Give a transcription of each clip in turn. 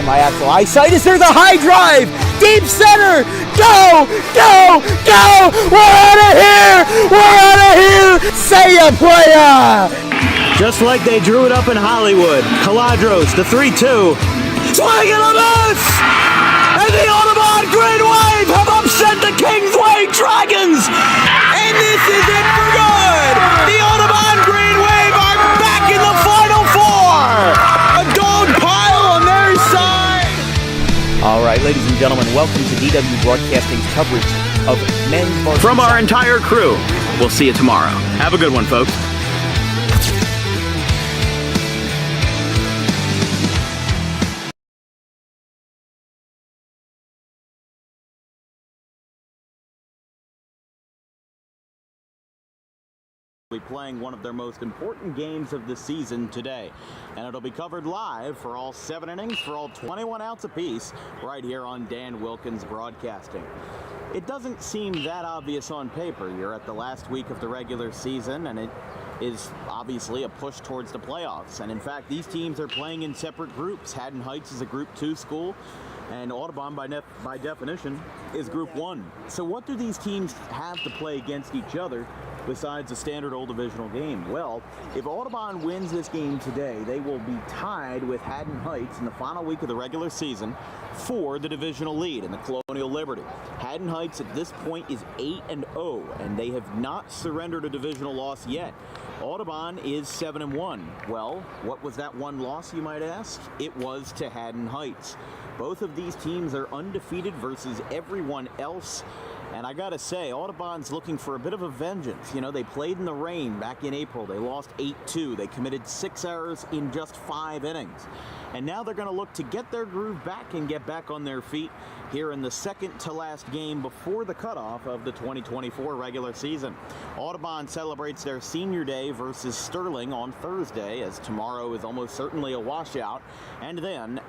my actual eyesight. Is there the high drive? Deep center! Go! Go! Go! We're out of here! We're out of here! Say ya, playa! Just like they drew it up in Hollywood, Caladros, the 3-2. Swing and a miss! And the Audubon Green Wave have upset the Kingsway Dragons! And this is it for good! The Audubon Green Wave are back in the Final Four! A dog pile on their side! All right, ladies and gentlemen, welcome to DW Broadcasting's coverage of men's varsity. From our entire crew, we'll see you tomorrow. Have a good one, folks. Playing one of their most important games of the season today, and it'll be covered live for all 7 innings for all 21 outs apiece right here on Dan Wilkins Broadcasting. It doesn't seem that obvious on paper. You're at the last week of the regular season, and it is obviously a push towards the playoffs. And in fact, these teams are playing in separate groups. Haddon Heights is a Group 2 school, and Audubon, by definition, is Group 1. So what do these teams have to play against each other besides a standard old divisional game? Well, if Audubon wins this game today, they will be tied with Haddon Heights in the final week of the regular season for the divisional lead in the Colonial Liberty. Haddon Heights at this point is 8-0, and they have not surrendered a divisional loss yet. Audubon is 7-1. Well, what was that one loss, you might ask? It was to Haddon Heights. Both of these teams are undefeated versus everyone else. And I gotta say, Audubon's looking for a bit of a vengeance. You know, they played in the rain back in April. They lost 8-2. They committed 6 errors in just 5 innings. And now they're gonna look to get their groove back and get back on their feet here in the second to last game before the cutoff of the 2024 regular season. Audubon celebrates their senior day versus Sterling on Thursday, as tomorrow is almost certainly a washout. And then,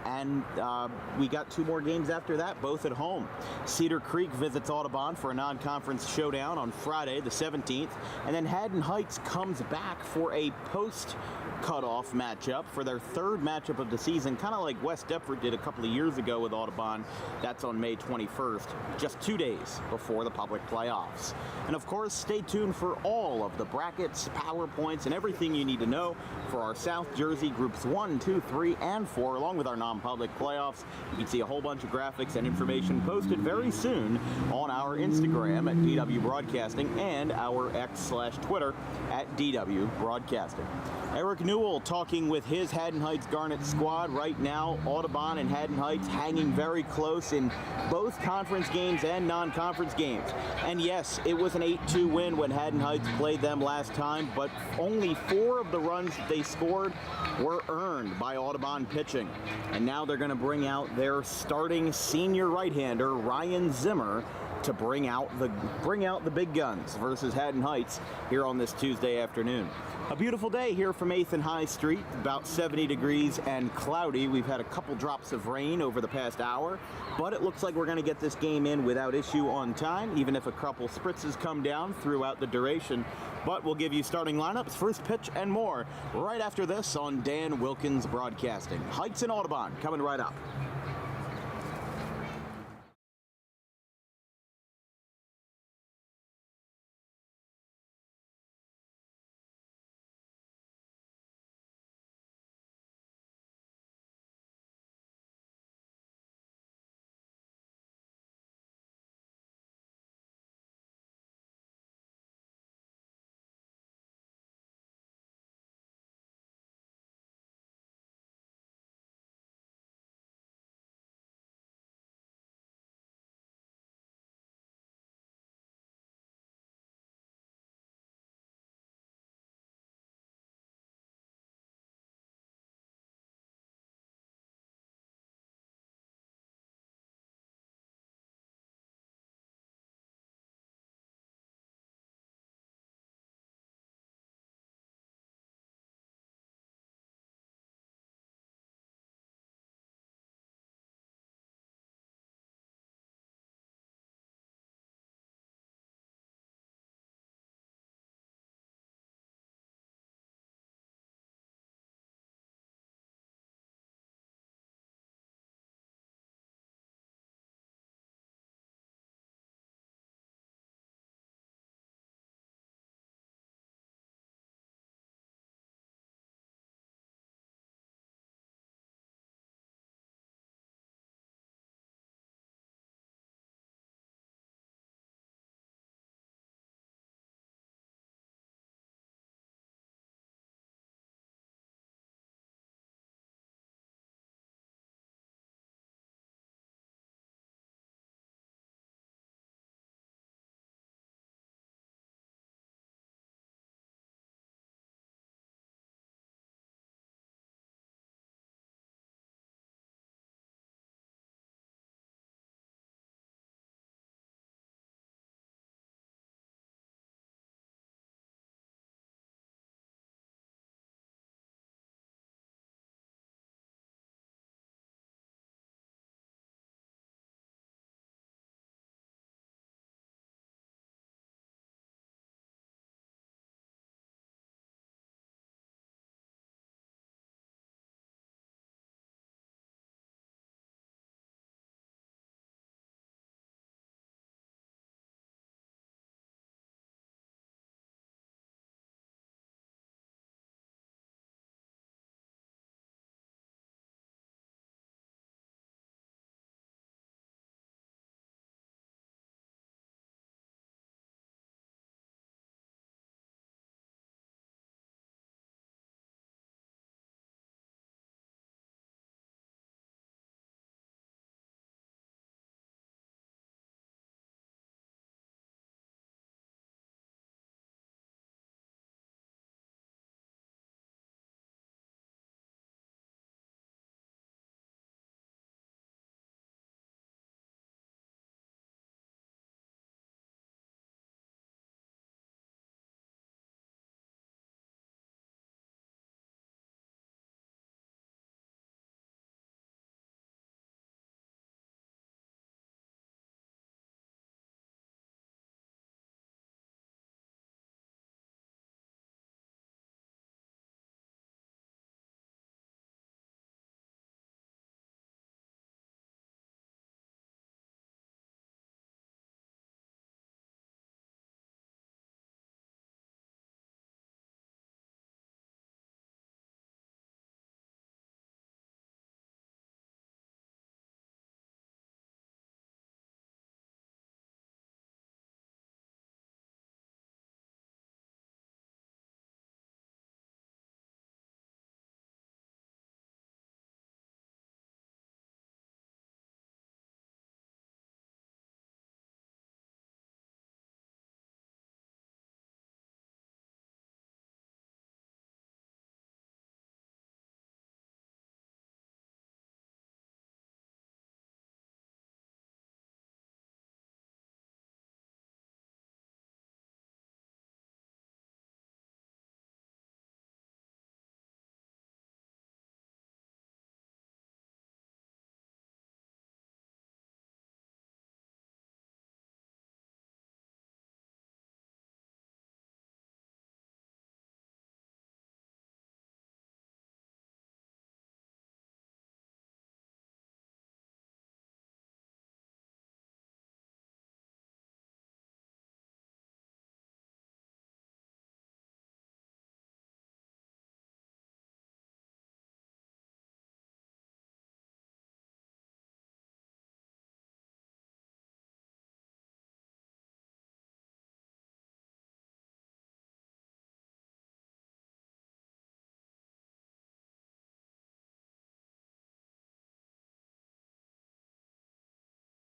we got 2 more games after that, both at home. Cedar Creek visits Audubon for a non-conference showdown on Friday the 17th, and then Haddon Heights comes back for a post-cutoff matchup for their 3rd matchup of the season, kind of like West Deptford did a couple of years ago with Audubon. That's on May 21st, just 2 days before the public playoffs. And of course, stay tuned for all of the brackets, PowerPoints, and everything you need to know for our South Jersey Groups 1, 2, 3, and 4, along with our non-public playoffs. You can see a whole bunch of graphics and information posted very soon on our Instagram at DW Broadcasting and our X/Twitter at DW Broadcasting. Eric Newell talking with his Haddon Heights Garnets squad right now. Audubon and Haddon Heights hanging very close in both conference games and non-conference games. And yes, it was an 8-2 win when Haddon Heights played them last time, but only 4 of the runs that they scored were earned by Audubon pitching. And now they're going to bring out their starting senior right-hander, Ryan Zimmer, to bring out the big guns versus Haddon Heights here on this Tuesday afternoon. A beautiful day here from 8th and High Street, about 70 degrees and cloudy. We've had a couple drops of rain over the past hour, but it looks like we're going to get this game in without issue on time, even if a couple spritzes come down throughout the duration. But we'll give you starting lineups, first pitch, and more right after this on Dan Wilkins Broadcasting. Heights and Audubon coming right up.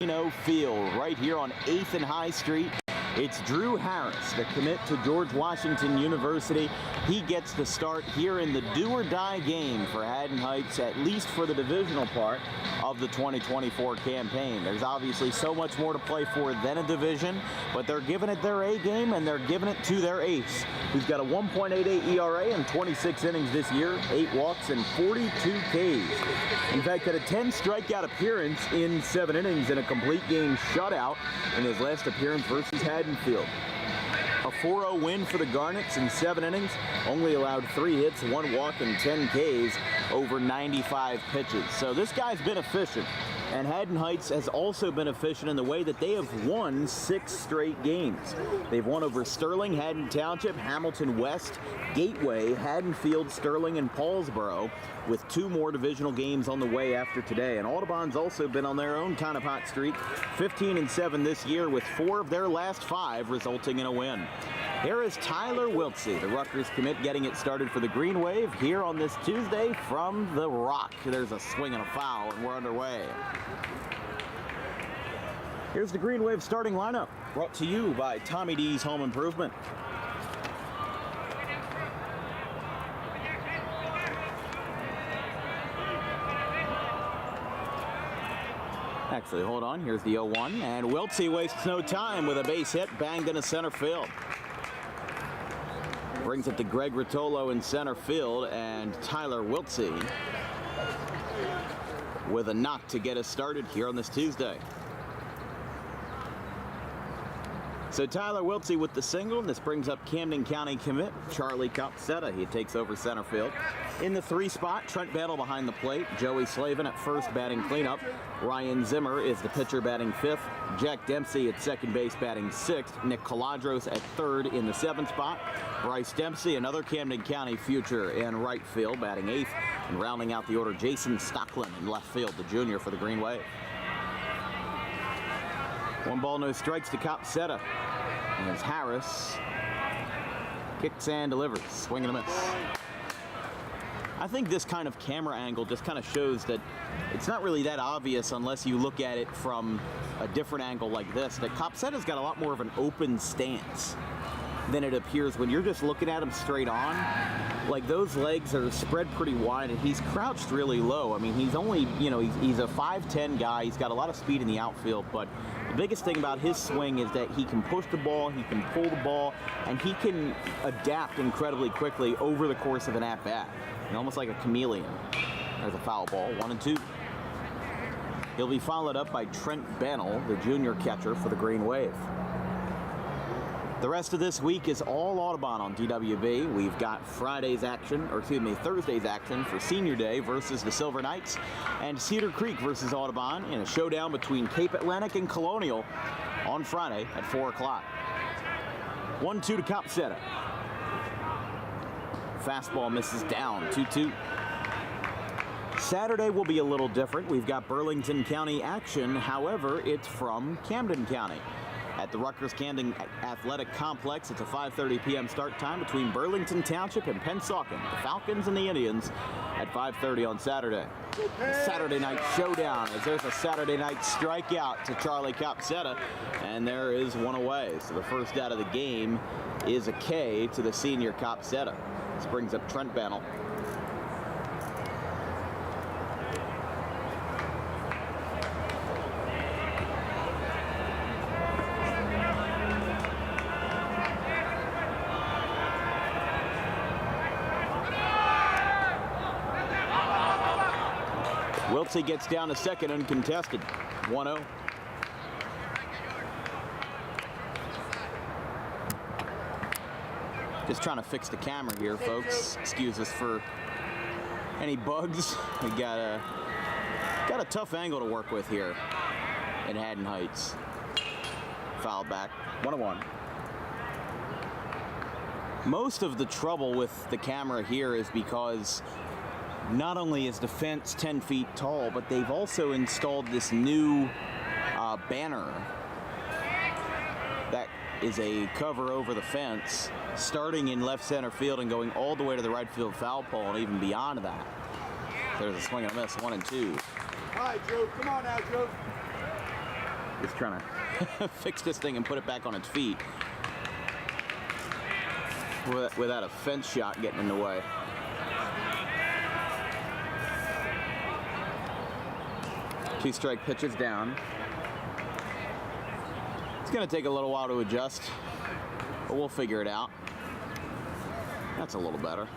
Field right here on 8th and High Street. It's Drew Harris, the commit to George Washington University. He gets the start here in the do-or-die game for Haddon Heights, at least for the divisional part of the 2024 campaign. There's obviously so much more to play for than a division, but they're giving it their A game, and they're giving it to their ace, who's got a 1.88 ERA in 26 innings this year, 8 walks and 42 Ks. In fact, had a 10 strikeout appearance in 7 innings and a complete game shutout in his last appearance versus Haddonfield. A 4-0 win for the Garnets in 7 innings, only allowed 3 hits, 1 walk, and 10 Ks over 95 pitches. So this guy's been efficient. And Haddon Heights has also been efficient in the way that they have won 6 straight games. They've won over Sterling, Haddon Township, Hamilton West, Gateway, Haddonfield, Sterling, and Paulsboro, with 2 more divisional games on the way after today. And Audubon's also been on their own kind of hot streak, 15-7 this year, with 4 of their last 5 resulting in a win. Here is Tyler Wiltsey, the Rutgers commit, getting it started for the Green Wave here on this Tuesday from the Rock. There's a swing and a foul, and we're underway. Here's the Green Wave starting lineup, brought to you by Tommy D's Home Improvement. Actually, hold on. Here's the 0-1, and Wiltsey wastes no time with a base hit banged into center field. Brings it to Greg Rotolo in center field, and Tyler Wiltsey with a knock to get us started here on this Tuesday. So Tyler Wiltsey with the single, and this brings up Camden County commit Charlie Copsetta. He takes over center field. In the 3 spot, Trent Battle behind the plate. Joey Slavin at first batting cleanup. Ryan Zimmer is the pitcher batting 5th. Jack Dempsey at second base batting 6th. Nick Caladros at third in the 7th spot. Bryce Dempsey, another Camden County future, in right field batting 8th. And rounding out the order, Jason Stocklin in left field, the junior for the Green Wave. 1 ball, no strikes to Copsetta. And as Harris kicks and delivers, swing and a miss. I think this kind of camera angle just kind of shows that it's not really that obvious unless you look at it from a different angle like this, that Copsetta's got a lot more of an open stance than it appears when you're just looking at him straight on. Like, those legs are spread pretty wide, and he's crouched really low. I mean, he's only, he's a 5'10" guy. He's got a lot of speed in the outfield, but the biggest thing about his swing is that he can push the ball, he can pull the ball, and he can adapt incredibly quickly over the course of an at-bat. Almost like a chameleon. There's a foul ball, 1-2. He'll be followed up by Trent Bennell, the junior catcher for the Green Wave. The rest of this week is all Audubon on DWB. We've got Thursday's action for Senior Day versus the Silver Knights, and Cedar Creek versus Audubon in a showdown between Cape Atlantic and Colonial on Friday at 4 o'clock. 1-2 to Copsetta. Fastball misses down, 2-2. Saturday will be a little different. We've got Burlington County action. However, it's from Camden County. At the Rutgers Camden Athletic Complex, it's a 5:30 p.m. start time between Burlington Township and Pennsauken. The Falcons and the Indians at 5:30 on Saturday. Saturday night showdown, as there's a Saturday night strikeout to Charlie Copsetta, and there is one away. So the first out of the game is a K to the senior Copsetta. This brings up Trent Bennell. Wiltsey gets down to second uncontested, 1-0. Just trying to fix the camera here, folks. Excuse us for any bugs. We got a tough angle to work with here in Haddon Heights. Foul back, 1-1. Most of the trouble with the camera here is because not only is the fence 10 feet tall, but they've also installed this new banner that is a cover over the fence, starting in left center field and going all the way to the right field foul pole and even beyond that. There's a swing and a miss, 1-2. All right, Joe. Come on now, Joe. Just trying to fix this thing and put it back on its feet without a fence shot getting in the way. Two-strike pitches down. It's going to take a little while to adjust, but we'll figure it out. That's a little better.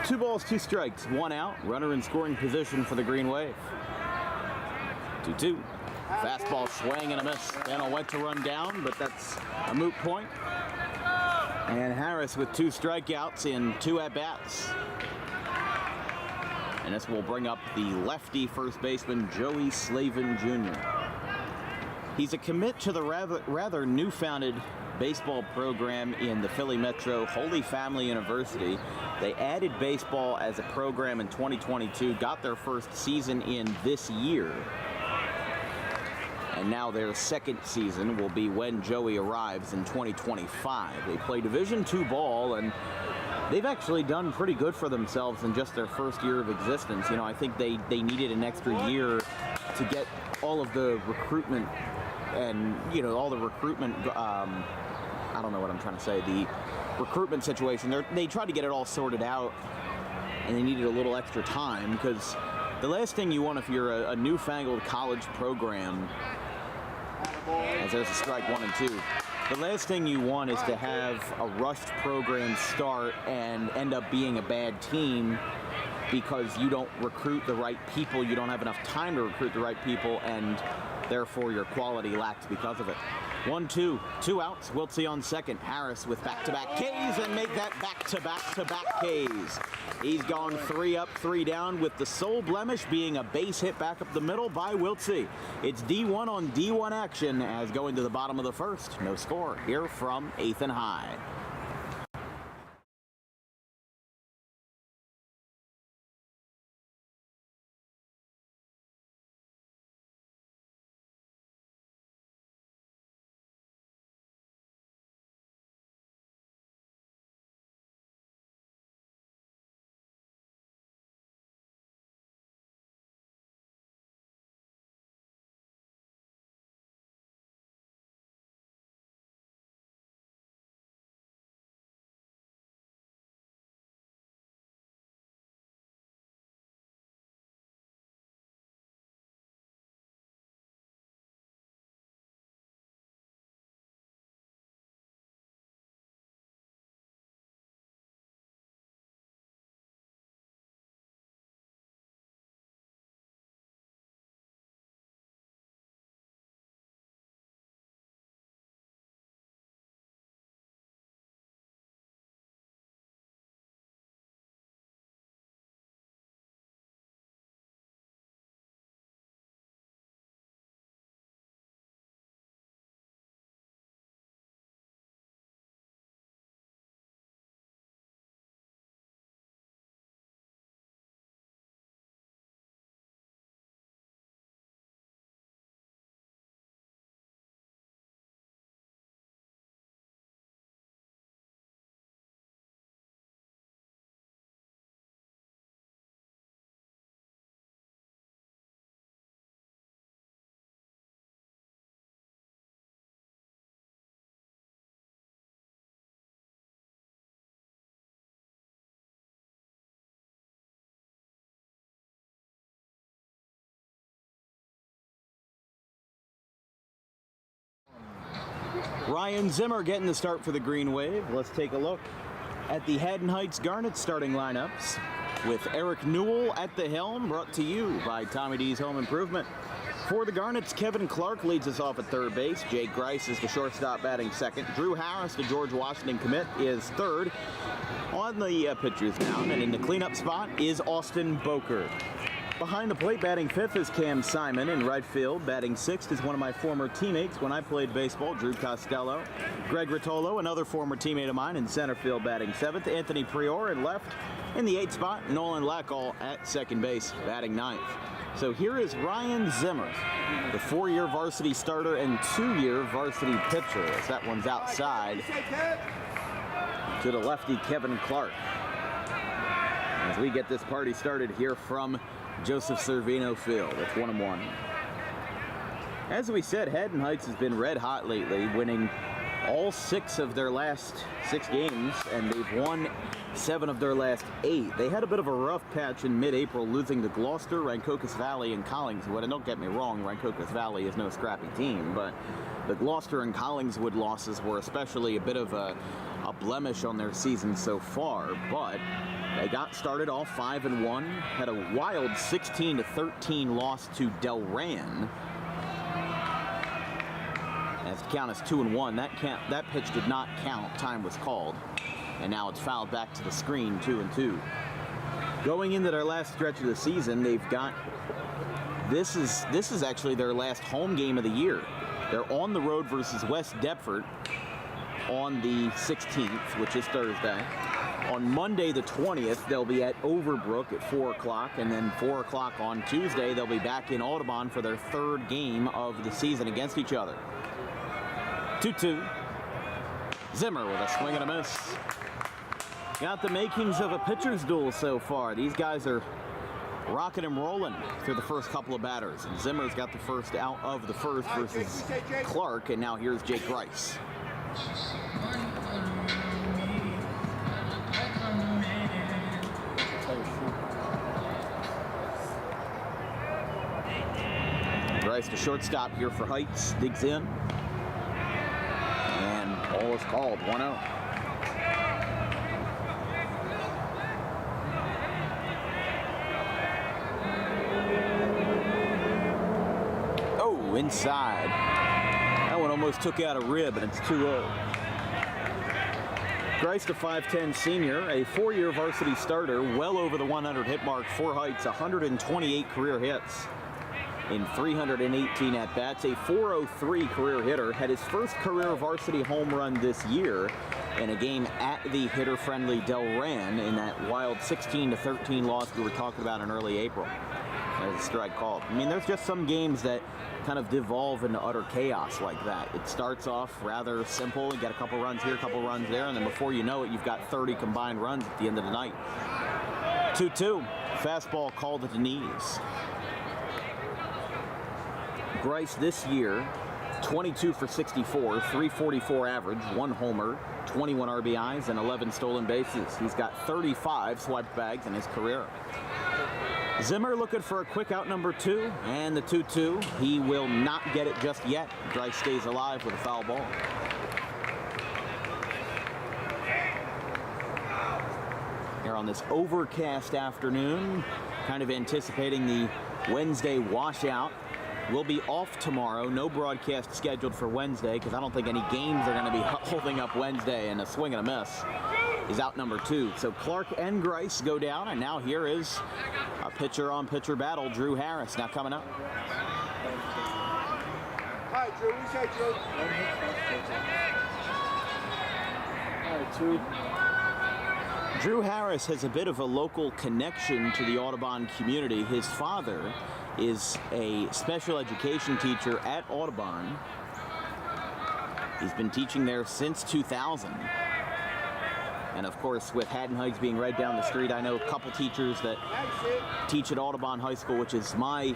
2 balls, 2 strikes, 1 out. Runner in scoring position for the Green Wave. 2-2. Fastball swing and a miss. Daniel went to run down, but that's a moot point. And Harris with 2 strikeouts in 2 at-bats. And this will bring up the lefty first baseman, Joey Slavin Jr. He's a commit to the rather new-founded baseball program in the Philly Metro, Holy Family University. They added baseball as a program in 2022, got their first season in this year. And now their second season will be when Joey arrives in 2025. They play Division II ball, and they've actually done pretty good for themselves in just their first year of existence. You know, I think they needed an extra year to get all of the recruitment and, you know, all the recruitment, I don't know what I'm trying to say, the recruitment situation. They tried to get it all sorted out, and they needed a little extra time, because the last thing you want if you're a newfangled college program, as there's a strike 1 and 2, the last thing you want is to have a rushed program start and end up being a bad team because you don't recruit the right people, you don't have enough time to recruit the right people, and therefore your quality lacks because of it. 1-2, 2 outs. Wiltsey on second. Harris with back-to-back Ks and make that back-to-back Ks. He's gone 3 up, 3 down, with the sole blemish being a base hit back up the middle by Wiltsey. It's D1 on D1 action as going to the bottom of the first. No score here from 8th and High. Ryan Zimmer getting the start for the Green Wave. Let's take a look at the Haddon Heights Garnets starting lineups, with Eric Newell at the helm, brought to you by Tommy D's Home Improvement. For the Garnets, Kevin Clark leads us off at third base. Jake Grice is the shortstop batting second. Drew Harris, the George Washington commit, is third. On the pitcher's mound and in the cleanup spot is Austin Boker. Behind the plate, batting fifth, is Cam Simon. In right field, batting sixth, is one of my former teammates when I played baseball, Drew Costello. Greg Rotolo, another former teammate of mine, in center field, batting seventh. Anthony Prior in left. In the eighth spot, Nolan Lackall at second base, batting ninth. So here is Ryan Zimmer, the 4-year varsity starter and 2-year varsity pitcher, as that one's outside to the lefty Kevin Clark. As we get this party started here from Joseph Servino Field. It's 1-1. As we said, Haddon Heights has been red hot lately, winning all 6 of their last 6 games, and they've won 7 of their last 8. They had a bit of a rough patch in mid-April, losing to Gloucester, Rancocas Valley, and Collingswood. And don't get me wrong, Rancocas Valley is no scrappy team, but the Gloucester and Collingswood losses were especially a bit of a blemish on their season so far. But they got started off 5-1, had a wild 16-13 loss to Delran. As the count is 2-1, that pitch did not count. Time was called, and now it's fouled back to the screen. 2-2. Going into their last stretch of the season, they've got this is actually their last home game of the year. They're on the road versus West Deptford on the 16th, which is Thursday. On Monday the 20th, they'll be at Overbrook at 4 o'clock, and then 4 o'clock on Tuesday, they'll be back in Audubon for their 3rd game of the season against each other. 2-2. Zimmer with a swing and a miss. Got the makings of a pitcher's duel so far. These guys are rocking and rolling through the first couple of batters. And Zimmer's got the first out of the first versus Clark, and now here's Jake Rice. Rice, the shortstop here for Heights, digs in. And ball is called, 1-0. Oh, inside. That one almost took out a rib, and it's 2-0. Grice, the 5'10 senior, a 4-year varsity starter, well over the 100 hit mark for Heights, 128 career hits in 318 at-bats, a .403 career hitter, had his first career varsity home run this year in a game at the hitter-friendly Delran in that wild 16-13 loss we were talking about in early April. There's a strike called. I mean, there's just some games that kind of devolve into utter chaos like that. It starts off rather simple, you get a couple runs here, a couple runs there, and then before you know it, you've got 30 combined runs at the end of the night. 2-2, fastball called at the knees. Grice this year, 22 for 64, 344 average, 1 homer, 21 RBIs, and 11 stolen bases. He's got 35 swiped bags in his career. Zimmer looking for a quick out number 2, and the 2-2. He will not get it just yet. Grice stays alive with a foul ball. Here on this overcast afternoon, kind of anticipating the Wednesday washout. We'll be off tomorrow. No broadcast scheduled for Wednesday because I don't think any games are going to be holding up Wednesday, and a swing and a miss is out number 2. So Clark and Grice go down, and now here is a pitcher-on-pitcher battle. Drew Harris now coming up. Hi, Drew. We say Drew. All right, 2. Drew Harris has a bit of a local connection to the Audubon community. His father is a special education teacher at Audubon. He's been teaching there since 2000. And of course, with Haddon Heights being right down the street, I know a couple teachers that teach at Audubon High School, which is my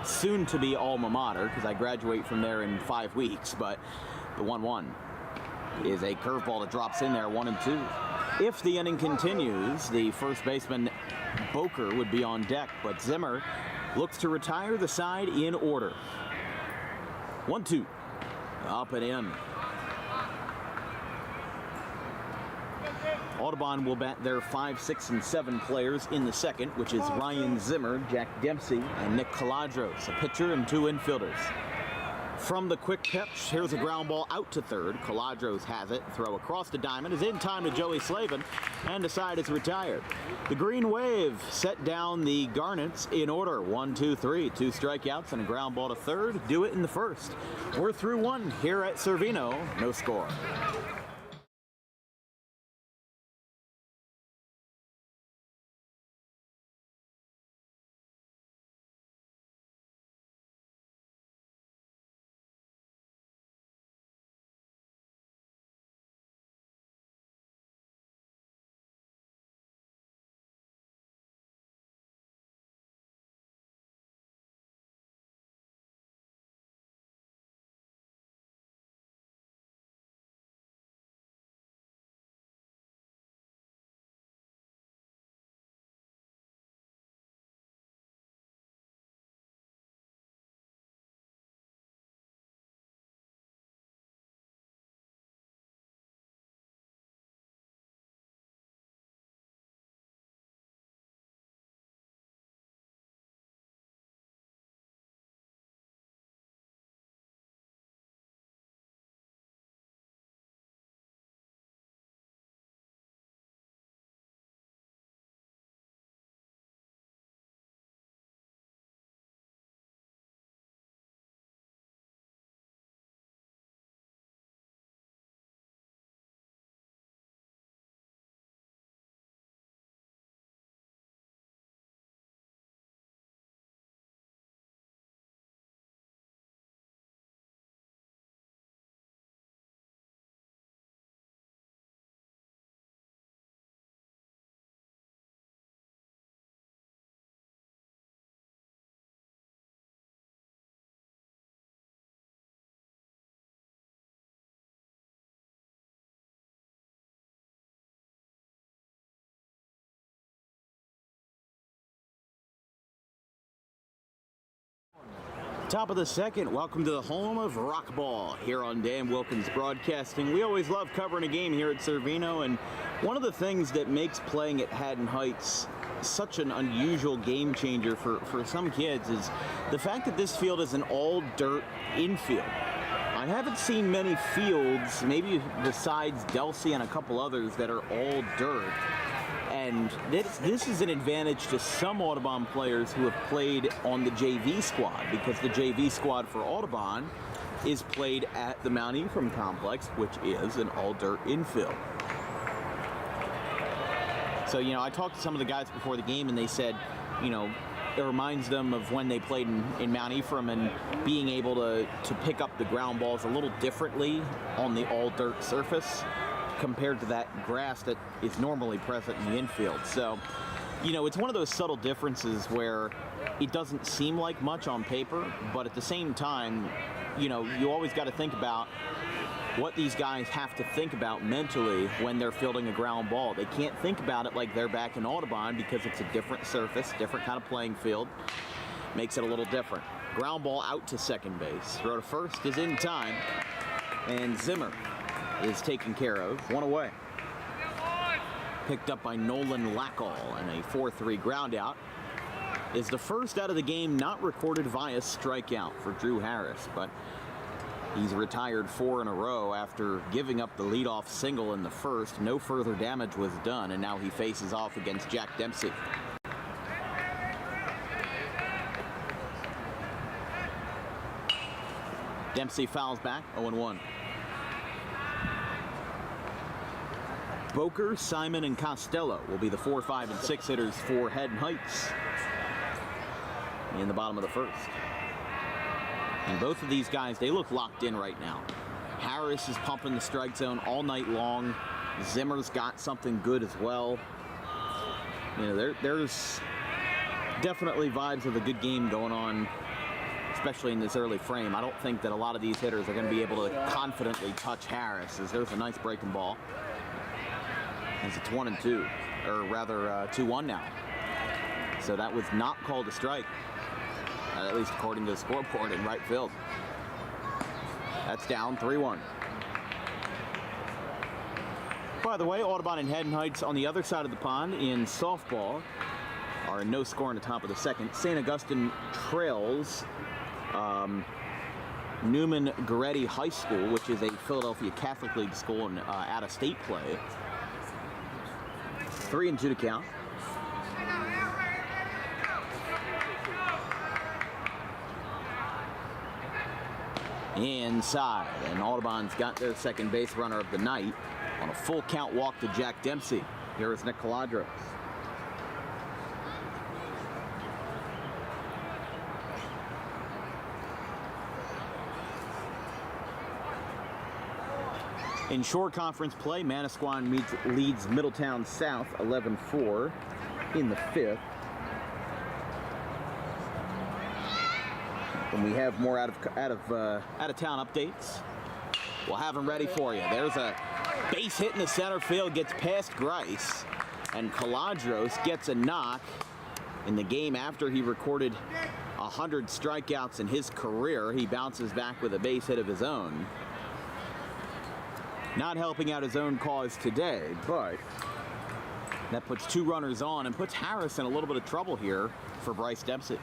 soon-to-be alma mater, because I graduate from there in 5 weeks. But the 1-1 is a curveball that drops in there, 1-2. If the inning continues, the first baseman, Boker, would be on deck, but Zimmer looks to retire the side in order. 1-2, up and in. Audubon will bat their 5, 6, and 7 players in the second, which is Ryan Zimmer, Jack Dempsey, and Nick Caladros, a pitcher and 2 infielders. From the quick pitch, here's a ground ball out to third. Caladros has it. Throw across the diamond is in time to Joey Slavin, and the side is retired. The Green Wave set down the Garnets in order. 1, 2, 3. 2 strikeouts and a ground ball to third. Do it in the first. We're through 1 here at Servino. No score. Top of the second, welcome to the home of rock ball here on Dan Wilkins Broadcasting. We always love covering a game here at Cervino, and one of the things that makes playing at Haddon Heights such an unusual game changer for some kids is the fact that this field is an all-dirt infield. I haven't seen many fields, maybe besides Delsey and a couple others, that are all dirt. And this is an advantage to some Audubon players who have played on the JV squad, because the JV squad for Audubon is played at the Mount Ephraim complex, which is an all-dirt infield. So, I talked to some of the guys before the game, and they said, it reminds them of when they played in Mount Ephraim and being able to pick up the ground balls a little differently on the all-dirt surface compared to that grass that is normally present in the infield. So, it's one of those subtle differences where it doesn't seem like much on paper, but at the same time, you always got to think about what these guys have to think about mentally when they're fielding a ground ball. They can't think about it like they're back in Audubon because it's a different surface, different kind of playing field. Makes it a little different. Ground ball out to second base. Throw to first is in time, and Zimmer is taken care of. One away. Picked up by Nolan Lackall, and a 4-3 ground out is the first out of the game not recorded via strikeout for Drew Harris, but he's retired 4 in a row after giving up the leadoff single in the first. No further damage was done, and now he faces off against Jack Dempsey. Dempsey fouls back, 0-1. Boker, Simon, and Costello will be the 4, 5, and 6 hitters for Haddon Heights in the bottom of the first. And both of these guys, they look locked in right now. Harris is pumping the strike zone all night long. Zimmer's got something good as well. There's definitely vibes of a good game going on, especially in this early frame. I don't think that a lot of these hitters are going to be able to confidently touch Harris, as there's a nice breaking ball. As it's 1-2, or rather 2-1 now. So that was not called a strike, at least according to the scoreboard in right field. That's down 3-1. By the way, Audubon and Haddon Heights on the other side of the pond in softball are in no score in the top of the second. St. Augustine trails Newman Goretti High School, which is a Philadelphia Catholic League school in out-of-state play. 3-2 to count. Inside, and Audubon's got their second base runner of the night on a full count walk to Jack Dempsey. Here is Nick Caladros. In shore conference play, Manasquan leads Middletown South 11-4 in the fifth. And we have more out of town updates. We'll have them ready for you. There's a base hit in the center field, gets past Grice, and Caladros gets a knock in the game after he recorded 100 strikeouts in his career. He bounces back with a base hit of his own. Not helping out his own cause today, but that puts 2 runners on and puts Harris in a little bit of trouble here for Bryce Dempsey.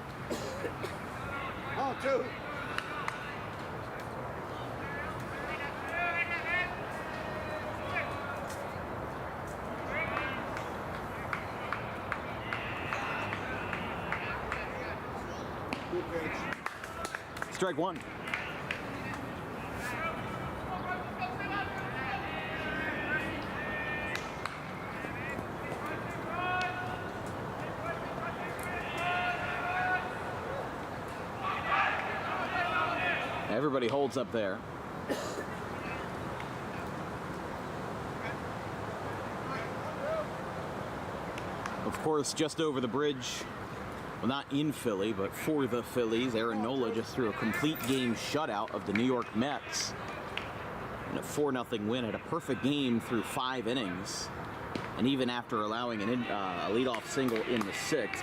2. Strike 1. Everybody holds up there. Of course, just over the bridge, well, not in Philly, but for the Phillies, Aaron Nola just threw a complete game shutout of the New York Mets in a 4-0 win. Had a perfect game through 5 innings, and even after allowing a leadoff single in the 6th,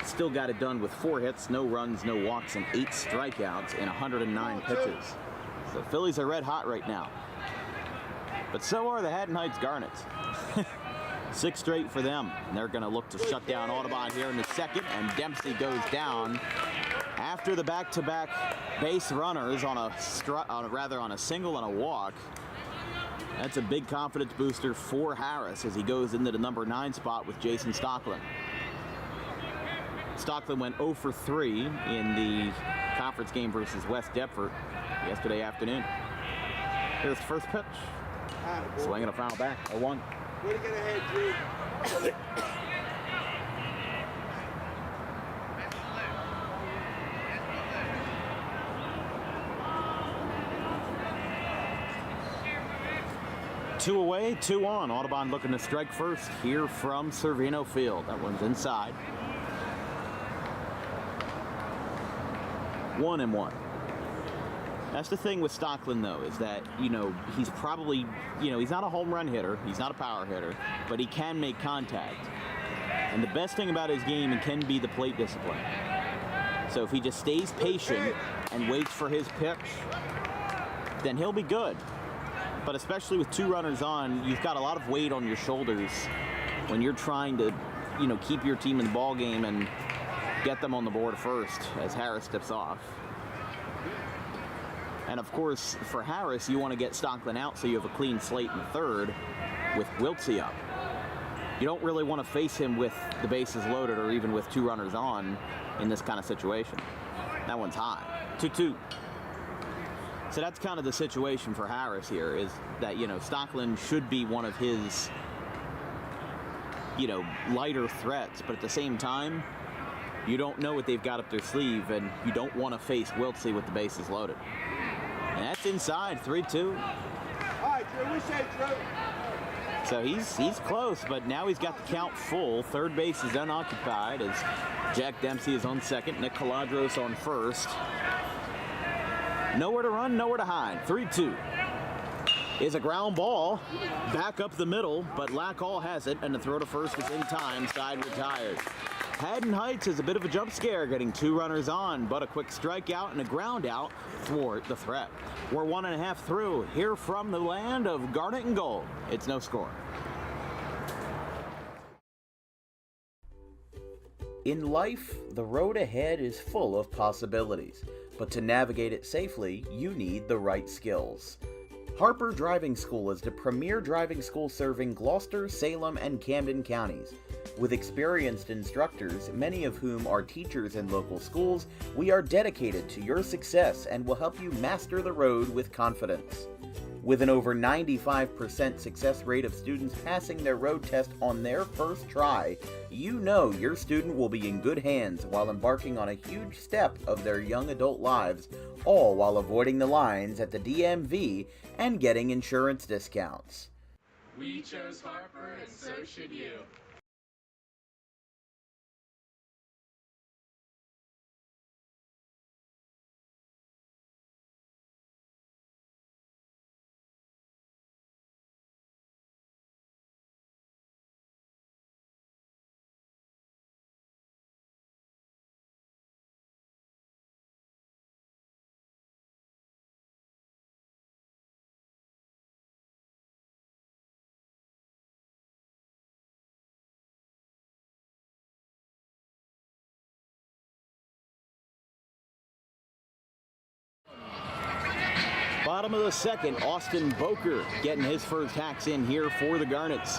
still got it done with 4 hits, no runs, no walks, and 8 strikeouts in 109 pitches. So Phillies are red hot right now. But so are the Haddon Heights Garnets. 6 straight for them. And they're going to look to shut down Audubon here in the second, and Dempsey goes down after the back-to-back base runners on a single and a walk. That's a big confidence booster for Harris as he goes into the number 9 spot with Jason Stockland. Stockland went 0 for 3 in the conference game versus West Deptford yesterday afternoon. Here's the first pitch. Swinging a foul back, 0-1. Way to get ahead, Drew. 2 away, 2 on. Audubon looking to strike first here from Cervino Field. That one's inside. 1-1. That's the thing with Stockland, though, is that, he's probably, he's not a home run hitter. He's not a power hitter, but he can make contact. And the best thing about his game can be the plate discipline. So if he just stays patient and waits for his pitch, then he'll be good. But especially with 2 runners on, you've got a lot of weight on your shoulders when you're trying to, keep your team in the ball game and get them on the board first as Harris steps off. And of course, for Harris, you want to get Stockland out so you have a clean slate in the third with Wiltsey up. You don't really want to face him with the bases loaded or even with 2 runners on in this kind of situation. That one's high. 2-2. So that's kind of the situation for Harris here, is that, Stockland should be one of his, lighter threats. But at the same time, you don't know what they've got up their sleeve, and you don't want to face Wiltsey with the bases loaded. And that's inside, 3-2. All right, Drew, we say Drew. So he's close, but now he's got the count full. Third base is unoccupied as Jack Dempsey is on second, Nick Caladros on first. Nowhere to run, nowhere to hide. 3-2 is a ground ball back up the middle, but Lackall has it, and the throw to first is in time. Side retired. Haddon Heights is a bit of a jump scare, getting 2 runners on, but a quick strikeout and a ground out thwart the threat. We're 1.5 through. Here from the land of Garnet and Gold, it's no score. In life, the road ahead is full of possibilities, but to navigate it safely, you need the right skills. Harper Driving School is the premier driving school serving Gloucester, Salem, and Camden counties. With experienced instructors, many of whom are teachers in local schools, we are dedicated to your success and will help you master the road with confidence. With an over 95% success rate of students passing their road test on their first try, you know your student will be in good hands while embarking on a huge step of their young adult lives, all while avoiding the lines at the DMV and getting insurance discounts. We chose Harper, and so should you. Bottom of the second, Austin Boker getting his first hacks in here for the Garnets.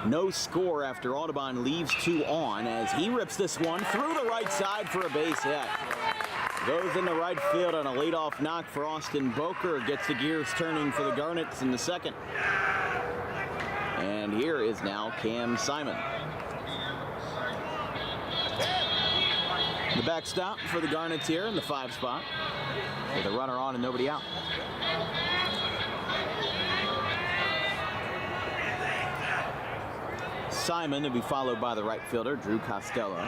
No score after Audubon leaves 2 on as he rips this one through the right side for a base hit. Goes into right field on a leadoff knock for Austin Boker. Gets the gears turning for the Garnets in the second. And here is now Cam Simon. The backstop for the Garnets here in the 5 spot with a runner on and nobody out. Simon to be followed by the right fielder, Drew Costello.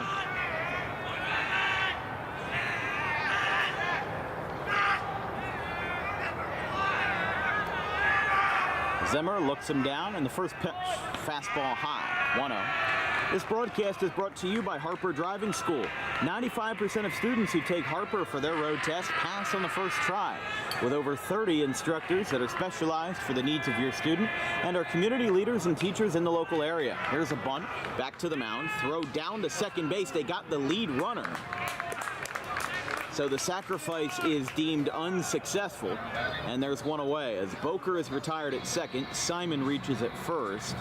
Zimmer looks him down, and the first pitch, fastball high, 1-0. This broadcast is brought to you by Harper Driving School. 95% of students who take Harper for their road test pass on the first try. With over 30 instructors that are specialized for the needs of your student and are community leaders and teachers in the local area. Here's a bunt, back to the mound, throw down to second base. They got the lead runner. So the sacrifice is deemed unsuccessful, and there's one away. As Boker is retired at second, Simon reaches at first.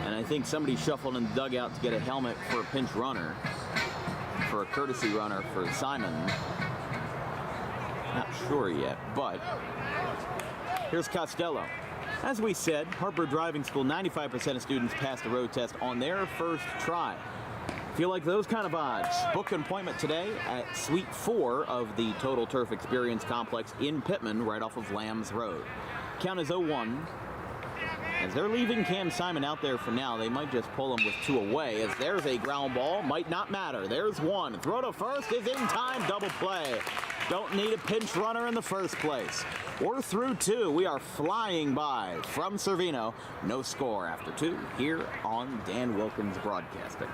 And I think somebody shuffled in the dugout to get a helmet for a pinch runner, for a courtesy runner for Simon. Not sure yet, but here's Costello. As we said, Harper Driving School, 95% of students pass the road test on their first try. Feel like those kind of odds? Book an appointment today at Suite 4 of the Total Turf Experience Complex in Pittman, right off of Lambs Road. Count is 0-1. As they're leaving Cam Simon out there for now, they might just pull him with 2 away. As there's a ground ball, might not matter. There's one. Throw to first is in time. Double play. Don't need a pinch runner in the first place. We're through 2. We are flying by from Cervino. No score after 2 here on Dan Wilkins Broadcasting.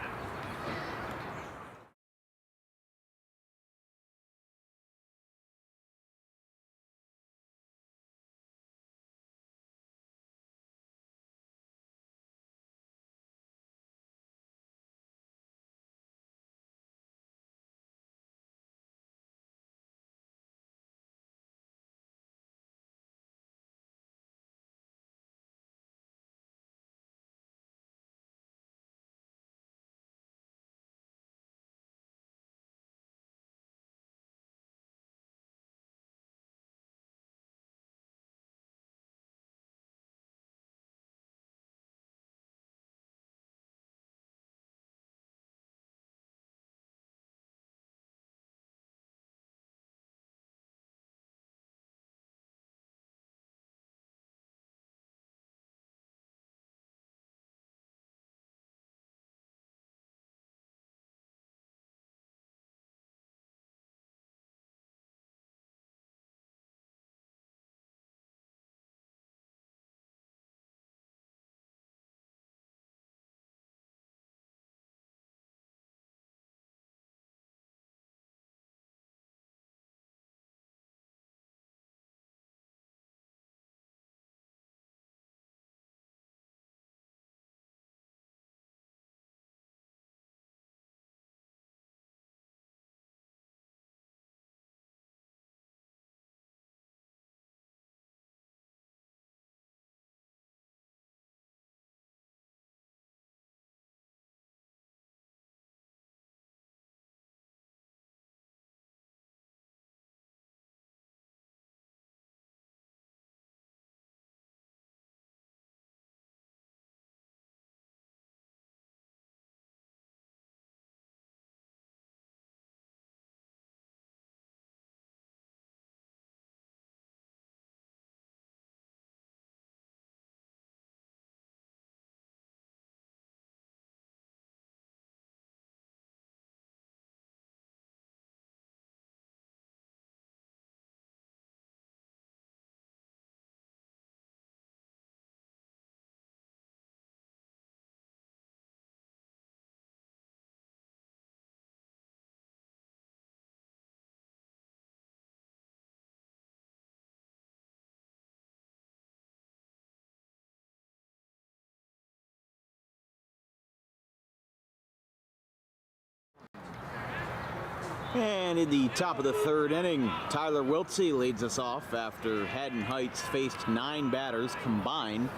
And in the top of the third inning, Tyler Wiltsey leads us off after Haddon Heights faced 9 batters combined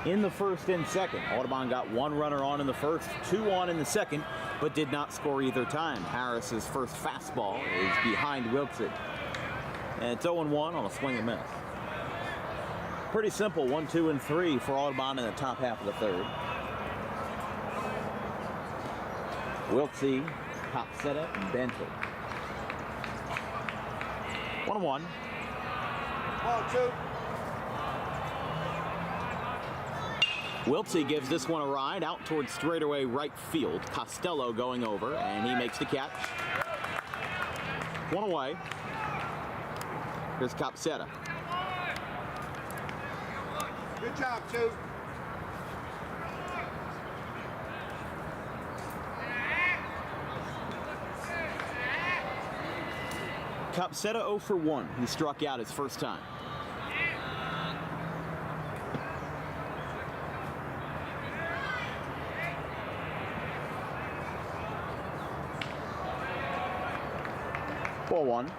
in the first and second. Audubon got 1 runner on in the first, 2 on in the second, but did not score either time. Harris's first fastball is behind Wiltsey. And it's 0-1 on a swing and miss. Pretty simple, 1, 2, and 3 for Audubon in the top half of the third. Wiltsey, Copsetta, and Bentley. 1-1. Ball 2. Wiltsey gives this one a ride out towards straightaway right field. Costello going over, and he makes the catch. 1 away. Here's Copsetta. Good job, 2. Capseta 0 for 1. He struck out his first time. Ball 1.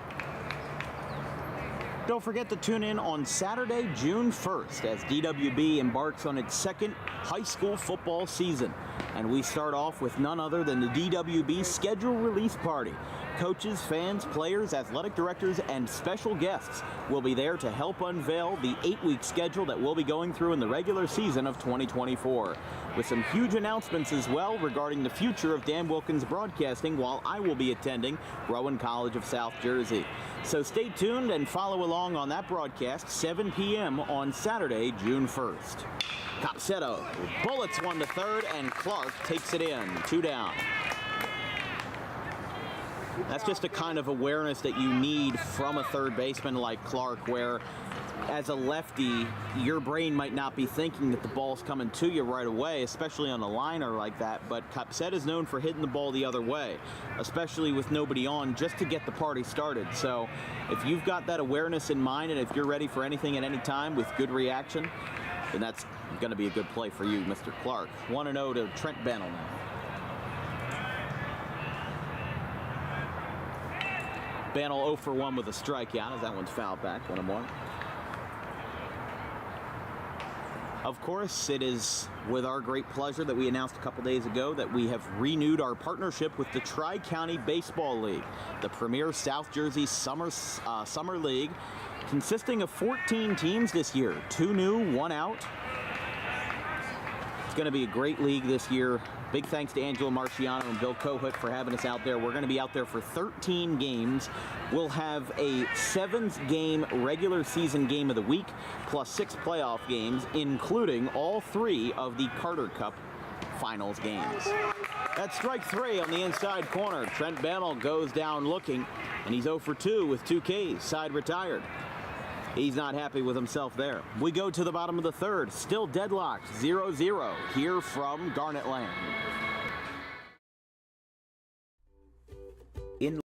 Don't forget to tune in on Saturday, June 1st, as DWB embarks on its second high school football season. And we start off with none other than the DWB schedule release party. Coaches, fans, players, athletic directors, and special guests will be there to help unveil the 8-week schedule that we'll be going through in the regular season of 2024. With some huge announcements as well regarding the future of Dan Wilkins Broadcasting, while I will be attending Rowan College of South Jersey. So stay tuned and follow along on that broadcast, 7 p.m. on Saturday, June 1st. Capseta bullets one to third, and Clark takes it in. 2 down. That's just a kind of awareness that you need from a third baseman like Clark, where as a lefty, your brain might not be thinking that the ball's coming to you right away, especially on a liner like that, but Capseta is known for hitting the ball the other way, especially with nobody on, just to get the party started. So if you've got that awareness in mind, and if you're ready for anything at any time with good reaction, then that's going to be a good play for you, Mr. Clark. 1-0 to Trent Bannell now. Bannell 0 for 1 with a strikeout, as that one's fouled back. 1-1. Of course, it is with our great pleasure that we announced a couple days ago that we have renewed our partnership with the Tri-County Baseball League, the premier South Jersey summer league, consisting of 14 teams this year. 2 new, 1 out. It's going to be a great league this year. Big thanks to Angelo Marciano and Bill Kohut for having us out there. We're going to be out there for 13 games. We'll have a 7th-game regular season game of the week, plus 6 playoff games, including all 3 of the Carter Cup finals games. That's strike 3 on the inside corner. Trent Bannell goes down looking, and he's 0 for 2 with 2 Ks. Side retired. He's not happy with himself there. We go to the bottom of the 3rd, still deadlocked, 0-0 here from Garnet Land. In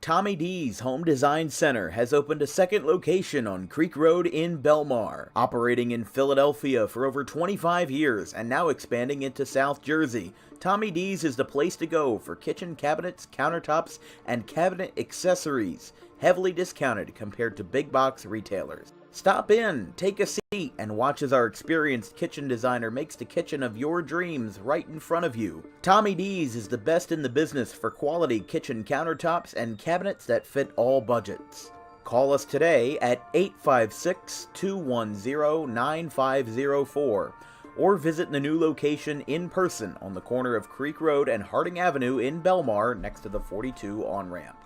Tommy D's Home Design Center has opened a second location on Creek Road in Belmar, operating in Philadelphia for over 25 years and now expanding into South Jersey. Tommy D's is the place to go for kitchen cabinets, countertops, and cabinet accessories, heavily discounted compared to big box retailers. Stop in, take a seat, and watch as our experienced kitchen designer makes the kitchen of your dreams right in front of you. Tommy D's is the best in the business for quality kitchen countertops and cabinets that fit all budgets. Call us today at 856-210-9504 or visit the new location in person on the corner of Creek Road and Harding Avenue in Belmar next to the 42 on-ramp.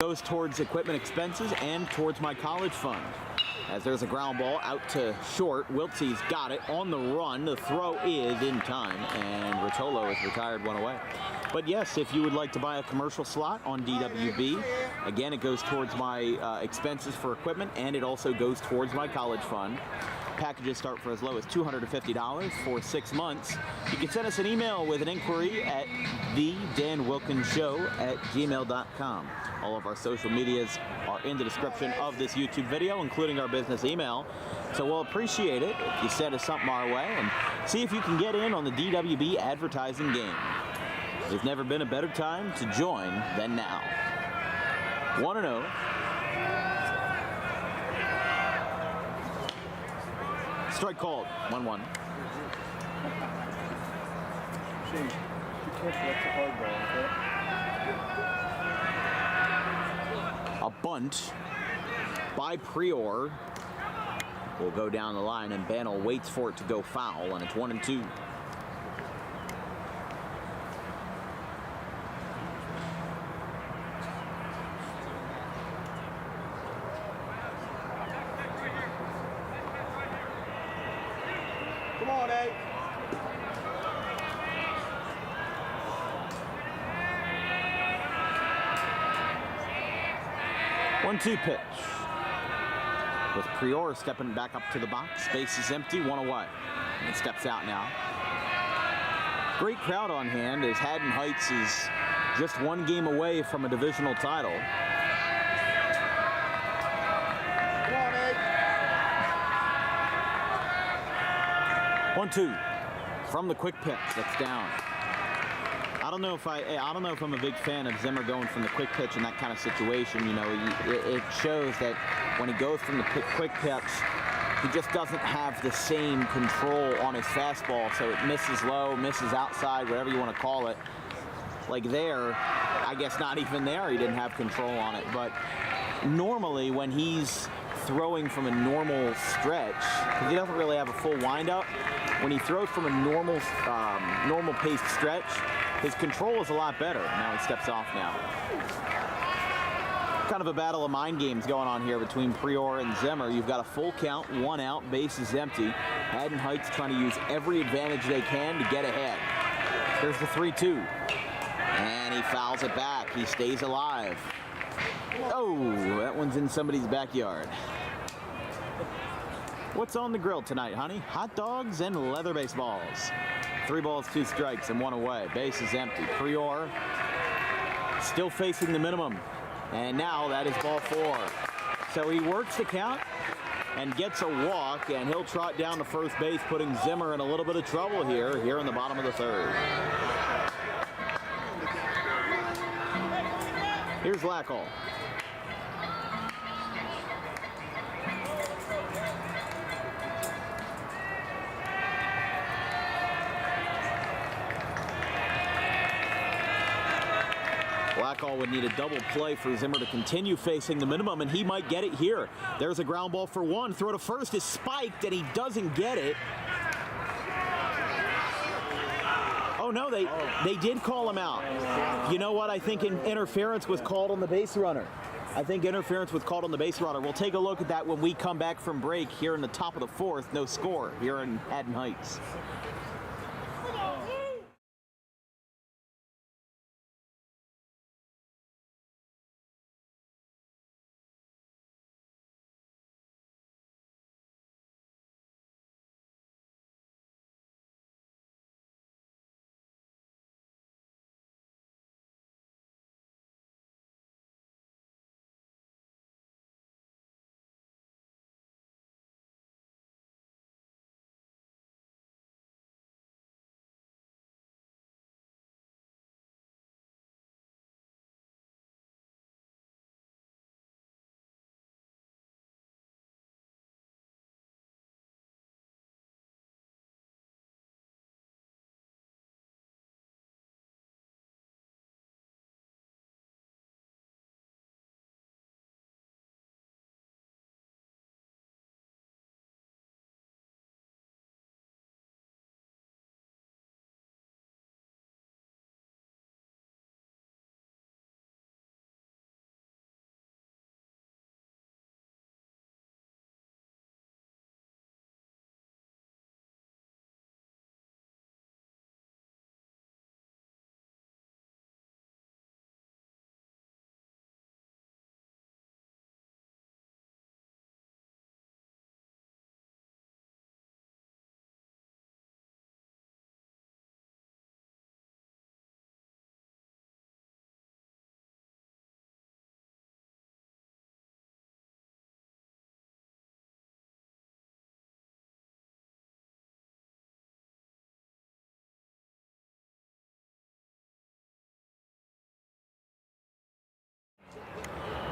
Goes towards equipment expenses and towards my college fund. As there's a ground ball out to short, Wiltsey's got it on the run. The throw is in time, and Rotolo has retired one away. But yes, if you would like to buy a commercial slot on DWB, again, it goes towards my expenses for equipment, and it also goes towards my college fund. Packages start for as low as $250 for 6 months. You can send us an email with an inquiry at thedanwilkinsshow@gmail.com. All of our social medias are in the description of this YouTube video, including our business email. So we'll appreciate it if you send us something our way and see if you can get in on the DWB advertising game. There's never been a better time to join than now. 1-0. Strike called. 1-1. Shane, be careful, that's a hard ball, okay? A bunt by Prior will go down the line, and Bannell waits for it to go foul, and it's 1-2. Come on, A. 1-2 pitch. With Prior stepping back up to the box. Space is empty, one away. And it steps out now. Great crowd on hand as Haddon Heights is just one game away from a divisional title. Come on, A. 1-2 from the quick pitch. That's down. I don't know if I'm a big fan of Zimmer going from the quick pitch in that kind of situation. You know, it shows that when he goes from the quick pitch, he just doesn't have the same control on his fastball. So it misses low, misses outside, whatever you want to call it. Like there, I guess not even there, he didn't have control on it. But normally when he's throwing from a normal stretch, because he doesn't really have a full windup, when he throws from a normal paced stretch, his control is a lot better. Now he steps off now. Kind of a battle of mind games going on here between Prior and Zimmer. You've got a full count, 1 out, bases empty. Haddon Heights trying to use every advantage they can to get ahead. Here's the 3-2. And he fouls it back. He stays alive. Oh, that one's in somebody's backyard. What's on the grill tonight, honey? Hot dogs and leather baseballs. 3 balls, 2 strikes, and 1 away. Base is empty. Prior still facing the minimum. And now that is ball 4. So he works the count and gets a walk, and he'll trot down to first base, putting Zimmer in a little bit of trouble here in the bottom of the 3rd. Here's Lackall. Lackall would need a double play for Zimmer to continue facing the minimum, and he might get it here. There's a ground ball for 1. Throw to first is spiked, and he doesn't get it. Oh, no, they did call him out. You know what? I think interference was called on the base runner. We'll take a look at that when we come back from break here in the top of the 4th. No score here in Haddon Heights.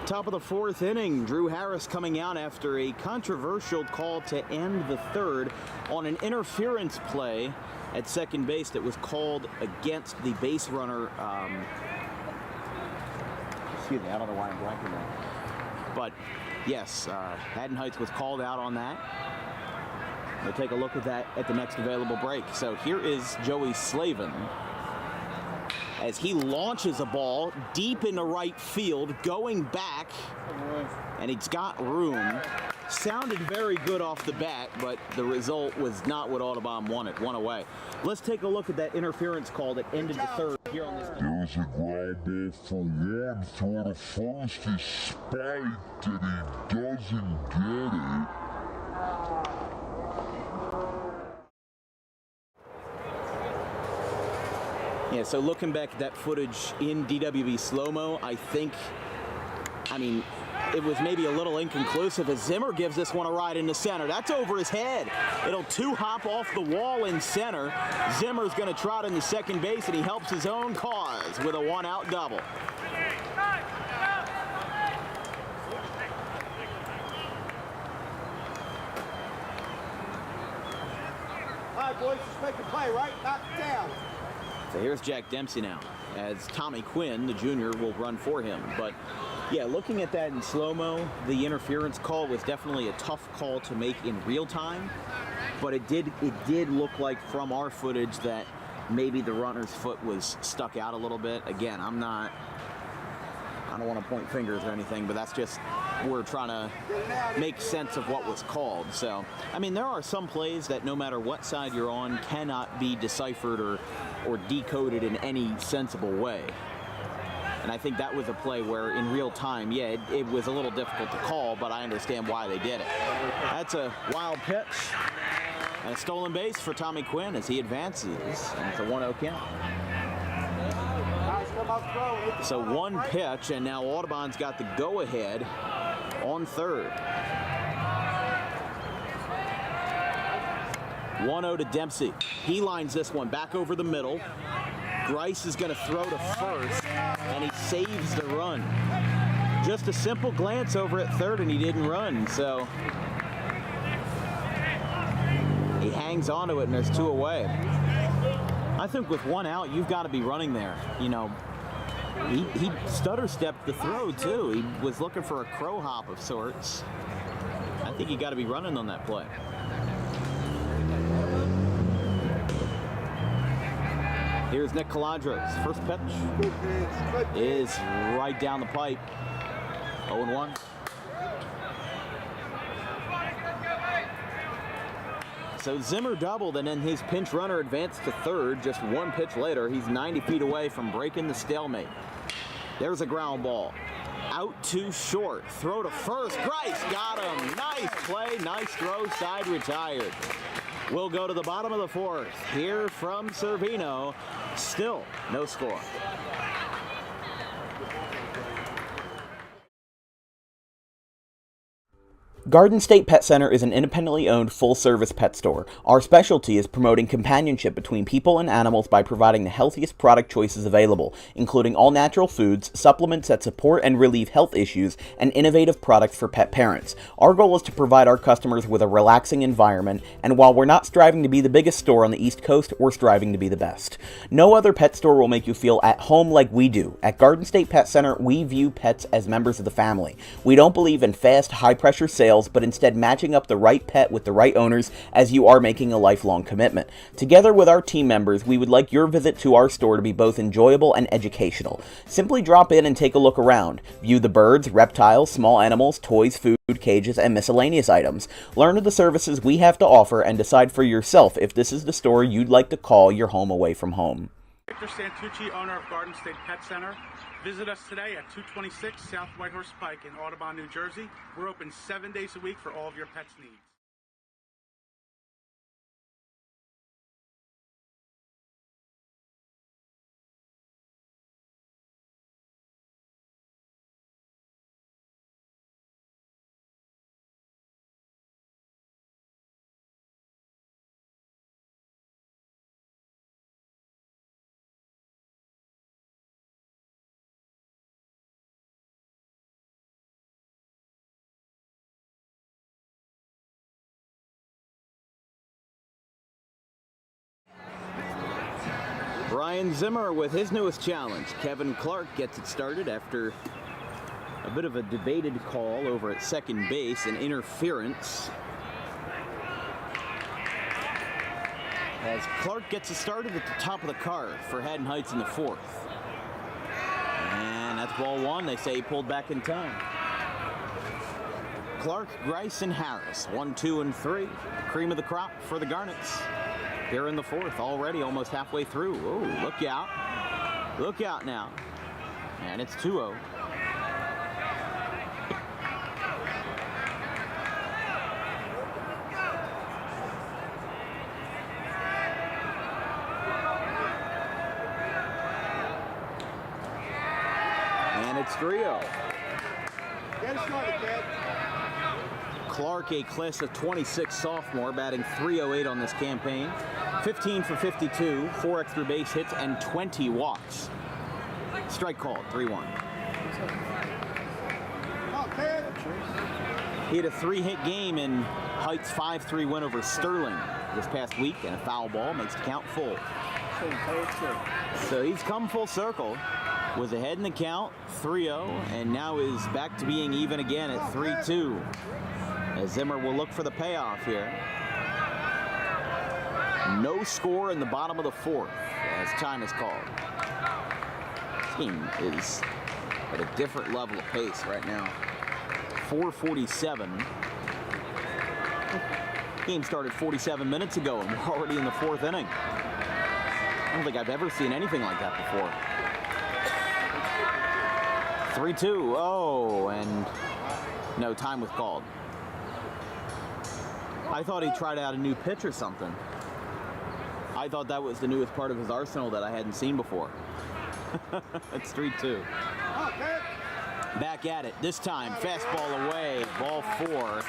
Top of the fourth inning, Drew Harris coming out after a controversial call to end the third on an interference play at second base that was called against the base runner. Excuse me, I don't know why I'm blanking there. But yes, Haddon Heights was called out on that. We'll take a look at that at the next available break. So here is Joey Slavin as he launches a ball deep into right field, going back, and he's got room. Sounded very good off the bat, but the result was not what Audubon wanted. One away. Let's take a look at that interference call that ended the third here on this. There's a ground ball for one. Throw to first. He spiked and he doesn't get it. Yeah, so looking back at that footage in DWB slow-mo, I mean, it was maybe a little inconclusive as Zimmer gives this one a ride into center. That's over his head. It'll two-hop off the wall in center. Zimmer's going to trot into second base, and he helps his own cause with a one-out double. All right, boys, just make a play, right? Knock it down. So here's Jack Dempsey now, as Tommy Quinn, the junior, will run for him. But yeah, looking at that in slow-mo, the interference call was definitely a tough call to make in real time. But it did look like from our footage that maybe the runner's foot was stuck out a little bit. Again, I don't want to point fingers or anything, but that's just, we're trying to make sense of what was called. So, I mean, there are some plays that no matter what side you're on cannot be deciphered or decoded in any sensible way. And I think that was a play where in real time, yeah, it was a little difficult to call, but I understand why they did it. That's a wild pitch and a stolen base for Tommy Quinn as he advances, and it's a 1-0 count. So one pitch, and now Audubon's got the go-ahead on third. 1-0 to Dempsey. He lines this one back over the middle. Grice is going to throw to first, and he saves the run. Just a simple glance over at third, and he didn't run, so he hangs onto it, and there's two away. I think with one out, you've got to be running there. You know, he stutter-stepped the throw, too. He was looking for a crow hop of sorts. I think you got to be running on that play. Here's Nick Calandros. First pitch is right down the pipe. 0-1. So Zimmer doubled, and then his pinch runner advanced to third. Just one pitch later, he's 90 feet away from breaking the stalemate. There's a ground ball. Out too short. Throw to first. Grice got him. Nice play. Nice throw. Side retired. We'll go to the bottom of the fourth. Here from Servino. Still no score. Garden State Pet Center is an independently owned full-service pet store. Our specialty is promoting companionship between people and animals by providing the healthiest product choices available, including all-natural foods, supplements that support and relieve health issues, and innovative products for pet parents. Our goal is to provide our customers with a relaxing environment, and while we're not striving to be the biggest store on the East Coast, we're striving to be the best. No other pet store will make you feel at home like we do. At Garden State Pet Center, we view pets as members of the family. We don't believe in fast, high-pressure sales, but instead matching up the right pet with the right owners, as you are making a lifelong commitment. Together with our team members, we would like your visit to our store to be both enjoyable and educational. Simply drop in and take a look around. View the birds, reptiles, small animals, toys, food, cages, and miscellaneous items. Learn of the services we have to offer and decide for yourself if this is the store you'd like to call your home away from home. Victor Santucci, owner of Garden State Pet Center. Visit us today at 226 South Whitehorse Pike in Audubon, New Jersey. We're open 7 days a week for all of your pets' needs. Ryan Zimmer with his newest challenge. Kevin Clark gets it started after a bit of a debated call over at second base, an interference. As Clark gets it started at the top of the card for Haddon Heights in the fourth. And that's ball one. They say he pulled back in time. Clark, Grice, and Harris, 1, 2, and 3. Cream of the crop for the Garnets. Here in the fourth, already almost halfway through. Oh, look out. Look out now. And it's 2-0. And it's 3-0. Get it started, kid. Clark, a class of 26 sophomore, batting .308 on this campaign. 15 for 52, 4 extra base hits, and 20 walks. Strike called, 3-1. He had a 3-hit game in Heights' 5-3 win over Sterling this past week, and a foul ball makes the count full. So he's come full circle. Was ahead in the count, 3-0, and now is back to being even again at 3-2. As Zimmer will look for the payoff here. No score in the bottom of the fourth as time is called. This game is at a different level of pace right now. 4:47. Game started 47 minutes ago, and we're already in the fourth inning. I don't think I've ever seen anything like that before. 3-2. Oh, and no, time was called. I thought he tried out a new pitch or something. I thought that was the newest part of his arsenal that I hadn't seen before. It's 3-2. Back at it. This time, fastball away, ball 4.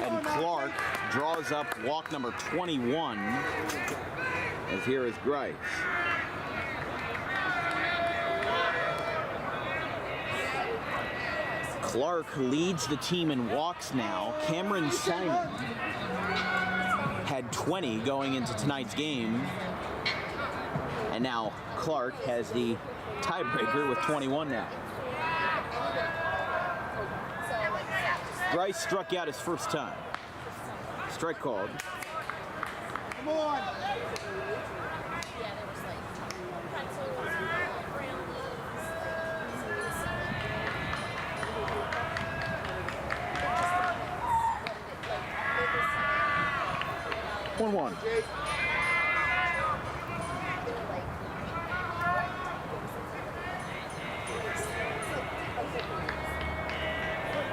And Clark draws up walk number 21. As here is Grice. Clark leads the team in walks now. Cameron Simon had 20 going into tonight's game. And now Clark has the tiebreaker with 21 now. Grice struck out his first time. Strike called. Come on. One.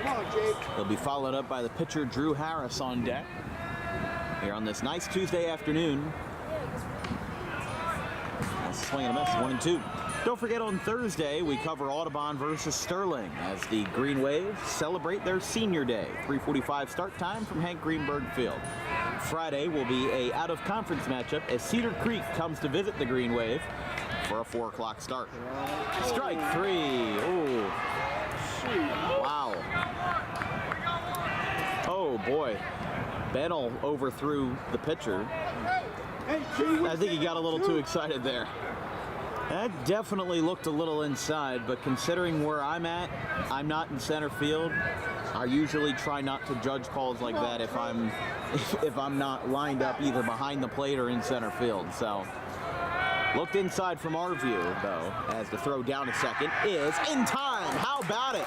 Come on, Jake. He'll be followed up by the pitcher Drew Harris on deck here on this nice Tuesday afternoon. That's a swing and a miss, 1-2. Don't forget, on Thursday we cover Audubon versus Sterling as the Green Wave celebrate their senior day. 3:45 start time from Hank Greenberg Field. Friday will be a out-of-conference matchup as Cedar Creek comes to visit the Green Wave for a 4 o'clock start. Strike 3. Ooh. Wow. Oh boy. Bennell overthrew the pitcher. I think he got a little too excited there. That definitely looked a little inside, but considering where I'm at, I'm not in center field. I usually try not to judge calls like that if I'm not lined up either behind the plate or in center field. So looked inside from our view, though, as the throw down to second is in time. How about it?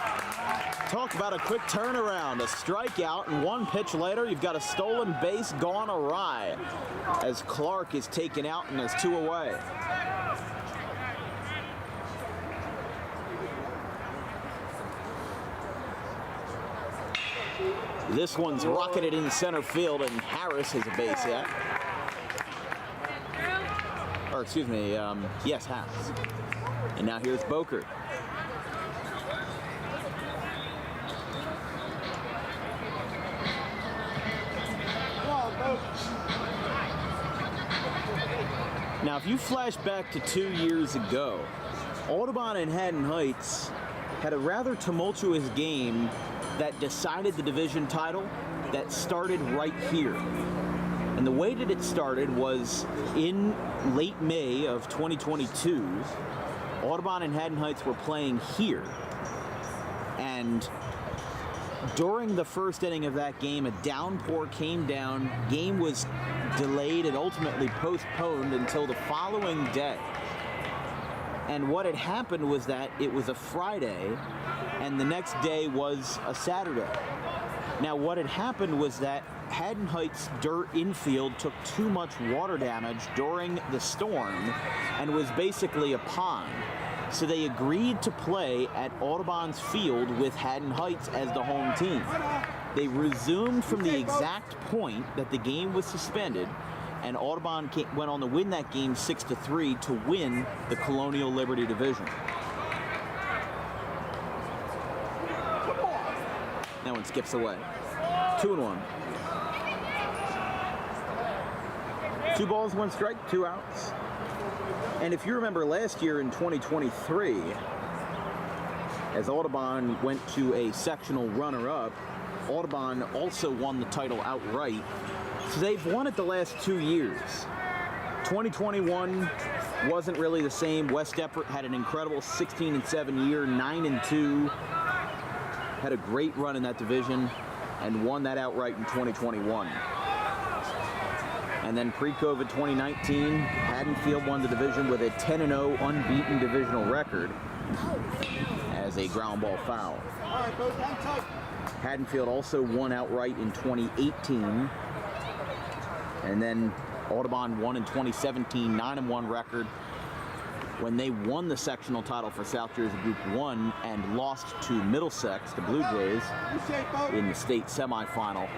Talk about a quick turnaround, a strikeout, and 1 pitch later, you've got a stolen base gone awry as Clark is taken out and there's 2 away. This one's rocketed in center field, and Harris has a base hit. Or excuse me, yes, Harris. And now here's Boker. Now, if you flash back to 2 years ago, Audubon and Haddon Heights had a rather tumultuous game that decided the division title that started right here. And the way that it started was in late May of 2022, Audubon and Haddon Heights were playing here. And during the first inning of that game, a downpour came down. Game was delayed and ultimately postponed until the following day. And what had happened was that it was a Friday, and the next day was a Saturday. Now, what had happened was that Haddon Heights dirt infield took too much water damage during the storm and was basically a pond. So they agreed to play at Audubon's field with Haddon Heights as the home team. They resumed from the exact point that the game was suspended, and Audubon went on to win that game 6-3 to win the Colonial Liberty Division. That one skips away. 2-1. 2 balls, 1 strike, 2 outs. And if you remember last year in 2023, as Audubon went to a sectional runner-up, Audubon also won the title outright. So they've won it the last 2 years. 2021 wasn't really the same. West Deptford had an incredible 16-7 year, 9-2. Had a great run in that division and won that outright in 2021. And then pre-COVID 2019, Haddonfield won the division with a 10-0 unbeaten divisional record as a ground ball foul. Haddonfield also won outright in 2018. And then Audubon won in 2017, 9-1 record when they won the sectional title for South Jersey Group 1 and lost to Middlesex, the Blue Jays, in the state semifinal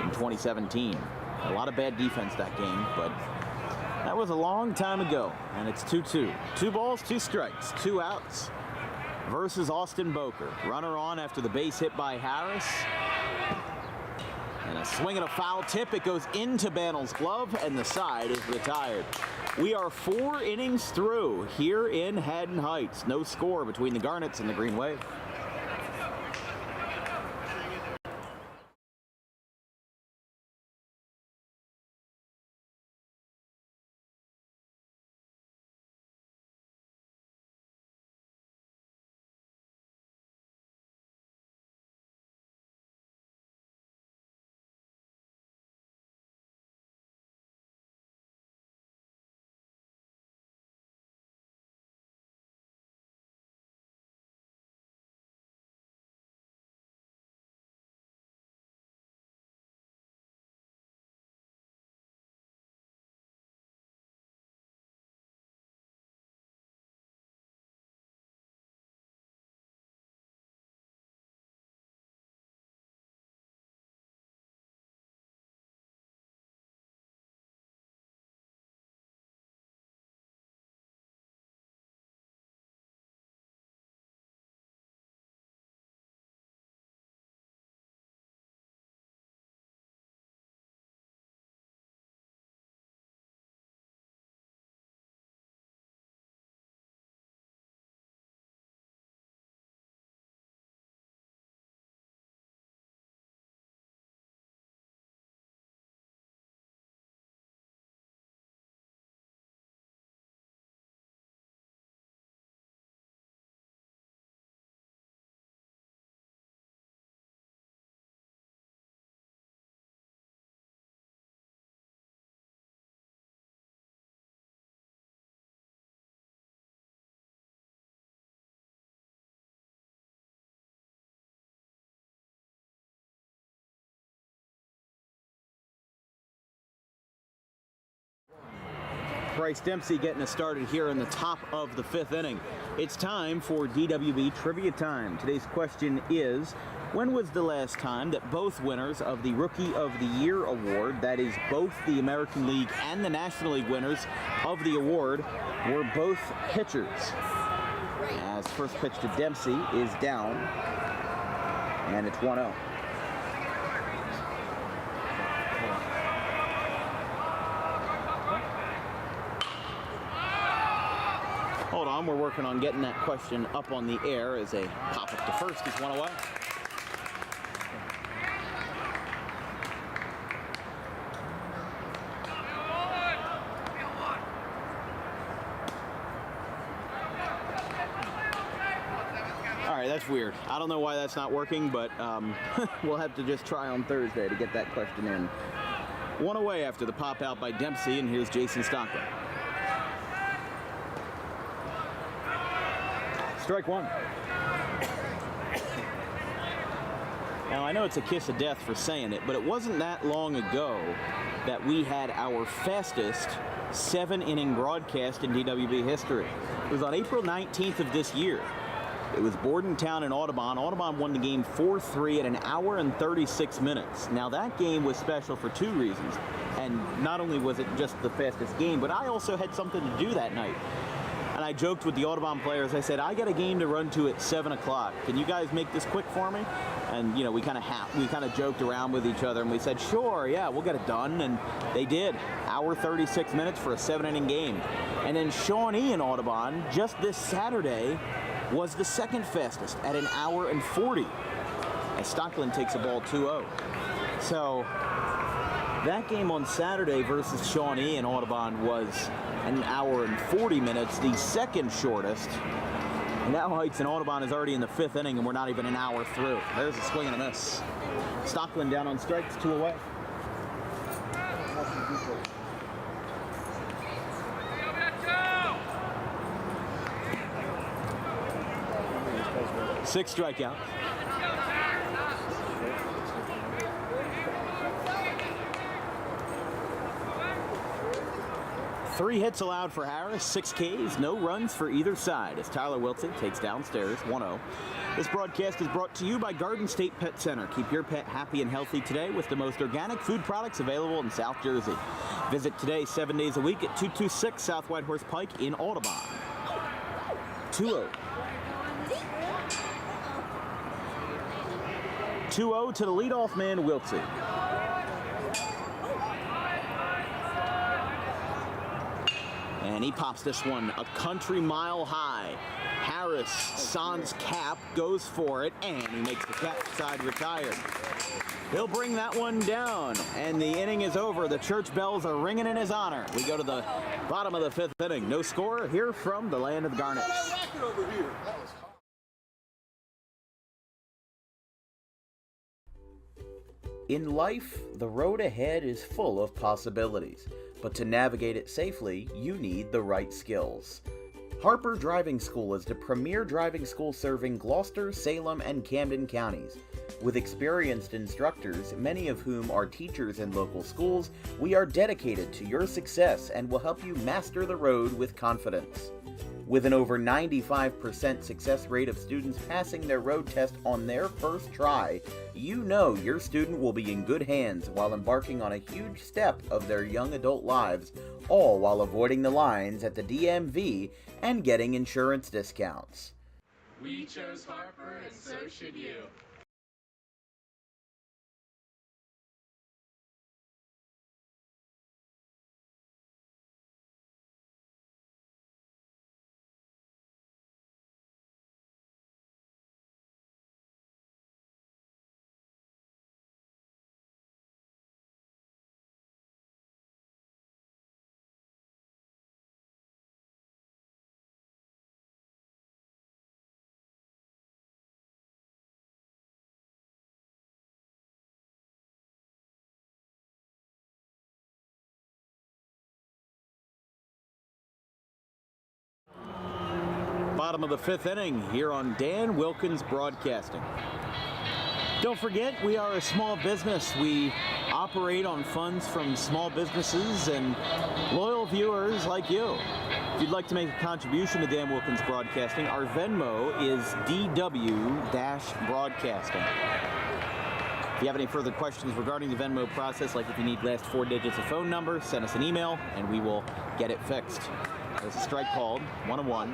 in 2017. A lot of bad defense that game, but that was a long time ago, and it's 2-2. 2 balls, 2 strikes, 2 outs versus Austin Boker. Runner on after the base hit by Harris. And a swing and a foul tip. It goes into Bannell's glove, and the side is retired. We are 4 innings through here in Haddon Heights. No score between the Garnets and the Green Wave. Bryce Dempsey getting us started here in the top of the 5th inning. It's time for DWB Trivia Time. Today's question is, when was the last time that both winners of the Rookie of the Year award, that is both the American League and the National League winners of the award, were both pitchers? As first pitch to Dempsey is down, and it's 1-0. Hold on, we're working on getting that question up on the air as a pop up to first is 1 away. that's weird. I don't know why that's not working, but we'll have to just try on Thursday to get that question in. One away after the pop out by Dempsey, and here's Jason Stocklin. Strike one. Now, I know it's a kiss of death for saying it, but it wasn't that long ago that we had our fastest 7-inning broadcast in DWB history. It was on April 19th of this year. It was Bordentown and Audubon. Audubon won the game 4-3 at an hour and 36 minutes. Now, that game was special for two reasons. And not only was it just the fastest game, but I also had something to do that night. And I joked with the Audubon players. I said, I got a game to run to at 7 o'clock. Can you guys make this quick for me? And, you know, we kind of joked around with each other, and we said, sure, yeah, we'll get it done. And they did. Hour 36 minutes for a 7-inning game. And then Shawnee and Audubon, just this Saturday, was the second fastest at an hour and 40. As Stocklin takes a ball 2-0. So that game on Saturday versus Shawnee and Audubon was an hour and 40 minutes, the second shortest. And now Heights and Audubon is already in the 5th inning, and we're not even an hour through. There's a swing and a miss. Stocklin down on strikes, 2 away. Six strikeouts. Three hits allowed for Harris, 6 Ks, no runs for either side as Tyler Wilson takes downstairs 1-0. This broadcast is brought to you by Garden State Pet Center. Keep your pet happy and healthy today with the most organic food products available in South Jersey. Visit today 7 days a week at 226 South Whitehorse Pike in Audubon. 2-0. 2-0 to the leadoff man, Wiltsey. And he pops this one a country mile high. Harris, sans cap, goes for it, and he makes the cap side retired. He'll bring that one down, and the inning is over. The church bells are ringing in his honor. We go to the bottom of the 5th inning. No score here from the land of the Garnets. In life, the road ahead is full of possibilities, but to navigate it safely, you need the right skills. Harper Driving School is the premier driving school serving Gloucester, Salem, and Camden counties. With experienced instructors, many of whom are teachers in local schools, we are dedicated to your success and will help you master the road with confidence. With an over 95% success rate of students passing their road test on their first try, you know your student will be in good hands while embarking on a huge step of their young adult lives, all while avoiding the lines at the DMV and getting insurance discounts. We chose Harper, and so should you. Bottom of the 5th inning here on Dan Wilkins Broadcasting. Don't forget, we are a small business. We operate on funds from small businesses and loyal viewers like you. If you'd like to make a contribution to Dan Wilkins Broadcasting, our Venmo is DW-Broadcasting. If you have any further questions regarding the Venmo process, like if you need last 4 digits of phone number, send us an email and we will get it fixed. There's a strike called, 1-1.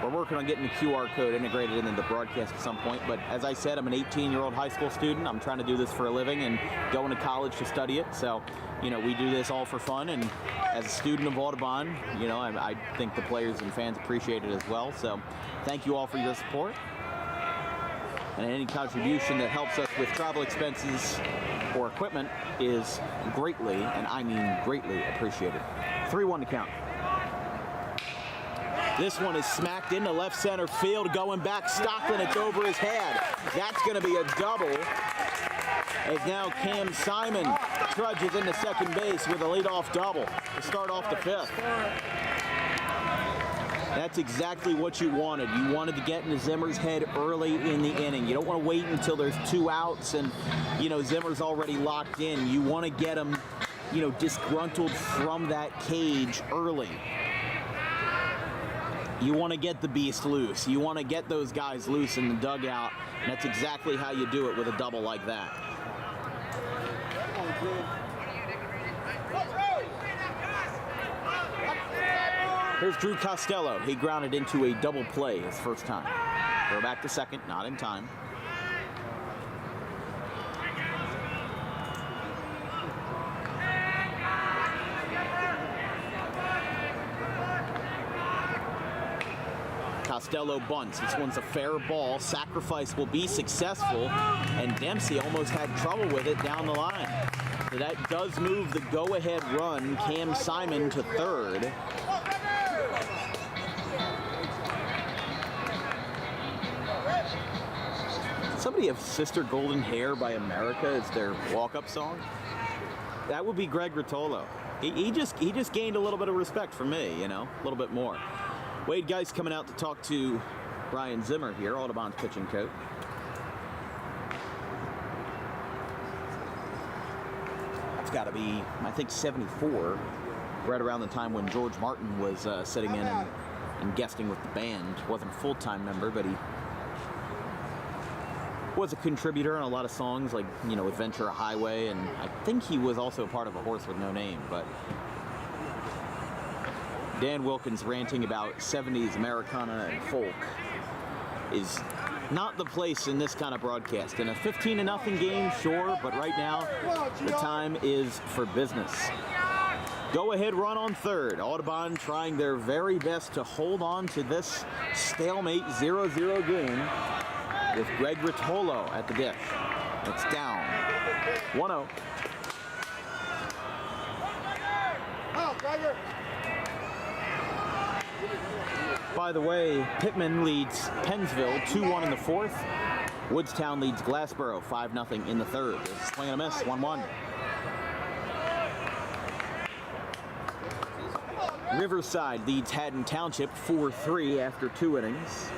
We're working on getting the QR code integrated into the broadcast at some point, but as I said, I'm an 18-year-old high school student. I'm trying to do this for a living and going to college to study it, so, you know, we do this all for fun, and as a student of Audubon, you know, I think the players and fans appreciate it as well, so thank you all for your support. And any contribution that helps us with travel expenses or equipment is greatly, and I mean greatly, appreciated. 3-1 to count. This one is smacked into left center field, going back. Stockton, it's over his head. That's going to be a double. As now Cam Simon trudges into second base with a leadoff double to start off the fifth. That's exactly what you wanted. You wanted to get into Zimmer's head early in the inning. You don't want to wait until there's 2 outs and, Zimmer's already locked in. You want to get him, disgruntled from that cage early. You want to get the beast loose. You want to get those guys loose in the dugout. And that's exactly how you do it with a double like that. Here's Drew Costello. He grounded into a double play his first time. Throw back to second, not in time. Costello bunts. This one's a fair ball. Sacrifice will be successful, and Dempsey almost had trouble with it down the line. So that does move the go-ahead run, Cam Simon to third. Somebody have Sister Golden Hair by America as their walk-up song? That would be Greg Rotolo. He just gained a little bit of respect from me, a little bit more. Wade Geist coming out to talk to Ryan Zimmer here, Audubon's pitching coach. That's got to be, I think, 74, right around the time when George Martin was sitting in and guesting with the band. Wasn't a full-time member, but he was a contributor on a lot of songs like, Adventure Highway, and I think he was also part of A Horse with No Name, but Dan Wilkins ranting about 70s Americana and folk is not the place in this kind of broadcast. In a 15-0 game, sure, but right now the time is for business. Go-ahead run on third. Audubon trying their very best to hold on to this stalemate 0-0 game with Greg Rotolo at the dish. It's down. 1-0. By the way, Pittman leads Pennsville 2-1 in the fourth. Woodstown leads Glassboro 5-0 in the third. There's a swing and a miss, 1-1. Riverside leads Haddon Township 4-3 after 2 innings.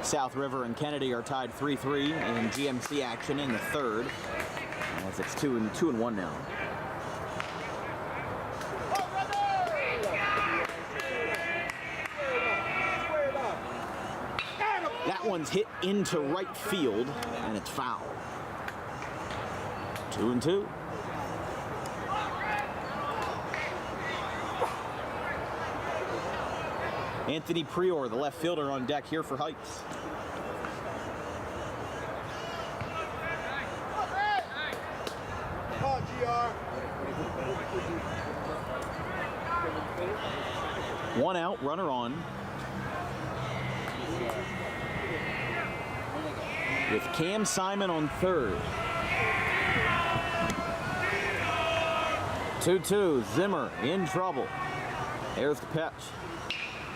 South River and Kennedy are tied 3-3 in GMC action in the third, as it's 2-1 now. That one's hit into right field, and it's foul. 2-2. Anthony Prior, the left fielder, on deck here for Heights. One out, runner on. With Cam Simon on third. 2-2, Zimmer in trouble. There's the pitch.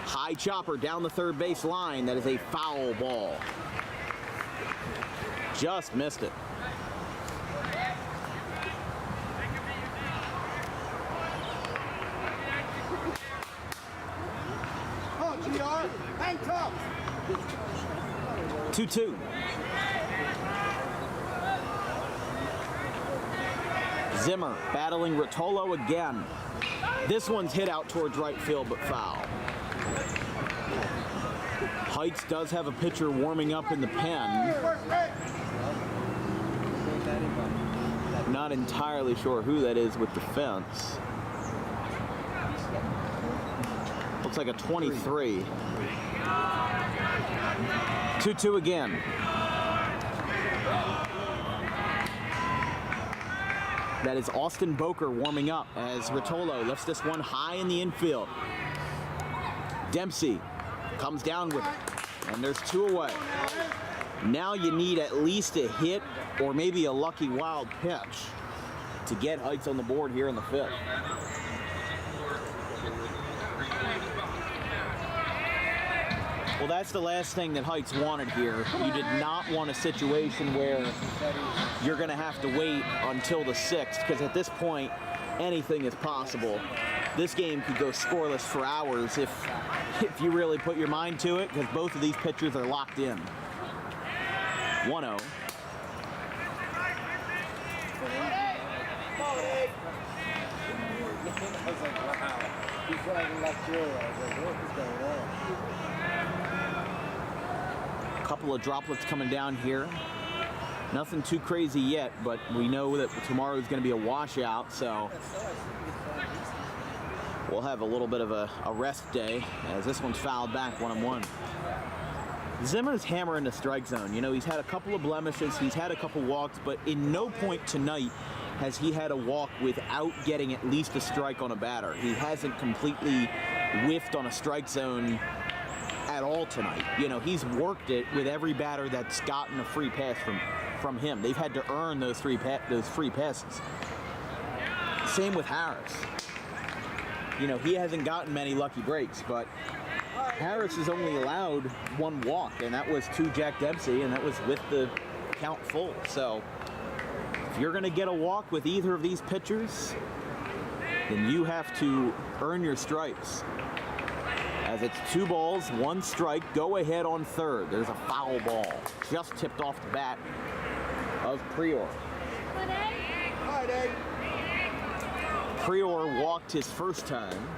High chopper down the third base line. That is a foul ball. Just missed it. Oh, GR, hang tough. 2-2. Zimmer battling Rotolo again. This one's hit out towards right field, but foul. Heights does have a pitcher warming up in the pen. Not entirely sure who that is with the fence. Looks like a 23. 2-2 again. That is Austin Boker warming up as Rotolo lifts this one high in the infield. Dempsey comes down with it, and there's 2 away. Now you need at least a hit or maybe a lucky wild pitch to get Heights on the board here in the 5th. Well, that's the last thing that Heights wanted here. You did not want a situation where you're going to have to wait until the 6th, because at this point, anything is possible. This game could go scoreless for hours if you really put your mind to it, because both of these pitchers are locked in. 1-0. A couple of droplets coming down here. Nothing too crazy yet, but we know that tomorrow is going to be a washout, so we'll have a little bit of a rest day as this one's fouled back 1-1. Zimmer's hammering the strike zone. You know, he's had a couple of blemishes, he's had a couple walks, but in no point tonight has he had a walk without getting at least a strike on a batter. He hasn't completely whiffed on a strike zone at all tonight. You know, he's worked it with every batter that's gotten a free pass from him. They've had to earn those free passes. Same with Harris. You know, he hasn't gotten many lucky breaks, but Harris has only allowed one walk, and that was to Jack Dempsey, and that was with the count full. So if you're going to get a walk with either of these pitchers, then you have to earn your stripes. As it's 2 balls, 1 strike, go ahead on 3rd. There's a foul ball just tipped off the bat of Prior. Prior walked his first time.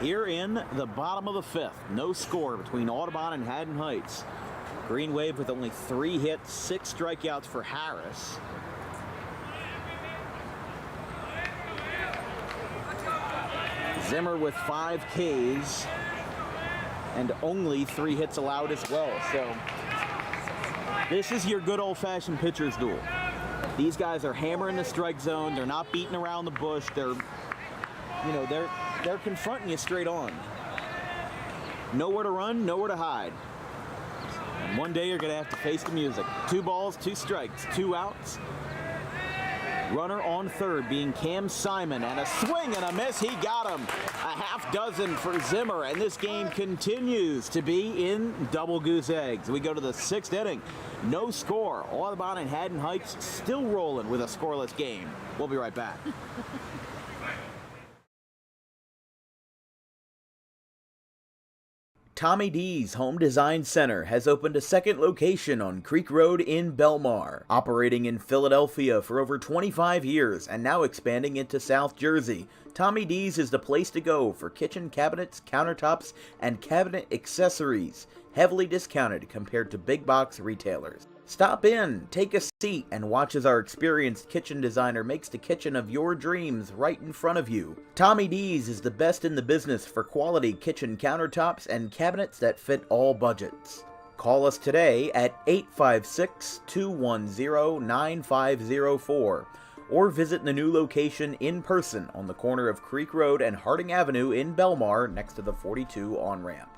Here in the bottom of the 5th, no score between Audubon and Haddon Heights. Green Wave with only 3 hits, 6 strikeouts for Harris. Zimmer with 5 Ks and only 3 hits allowed as well. So this is your good old-fashioned pitcher's duel. These guys are hammering the strike zone. They're not beating around the bush. They're confronting you straight on. Nowhere to run, nowhere to hide. And one day you're going to have to face the music. 2 balls, 2 strikes, 2 outs. Runner on 3rd being Cam Simon, and a swing and a miss. He got him. A half dozen for Zimmer, and this game continues to be in double goose eggs. We go to the 6th inning. No score. Audubon and Haddon Heights still rolling with a scoreless game. We'll be right back. Tommy D's Home Design Center has opened a 2nd location on Creek Road in Belmar, operating in Philadelphia for over 25 years and now expanding into South Jersey. Tommy D's is the place to go for kitchen cabinets, countertops, and cabinet accessories, heavily discounted compared to big box retailers. Stop in, take a seat, and watch as our experienced kitchen designer makes the kitchen of your dreams right in front of you. Tommy D's is the best in the business for quality kitchen countertops and cabinets that fit all budgets. Call us today at 856-210-9504 or visit the new location in person on the corner of Creek Road and Harding Avenue in Belmar next to the 42 on-ramp.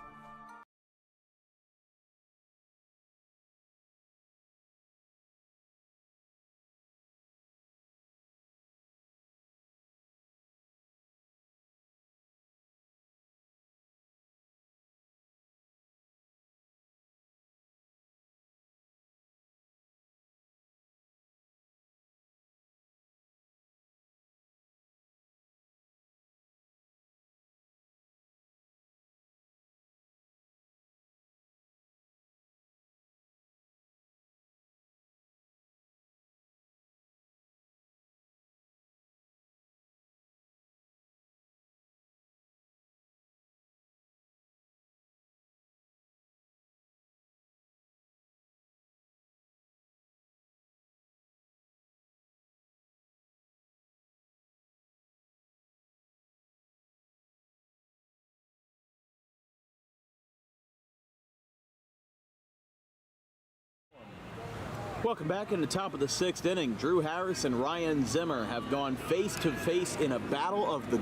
Welcome back in the top of the 6th inning. Drew Harris and Ryan Zimmer have gone face-to-face in a battle of the,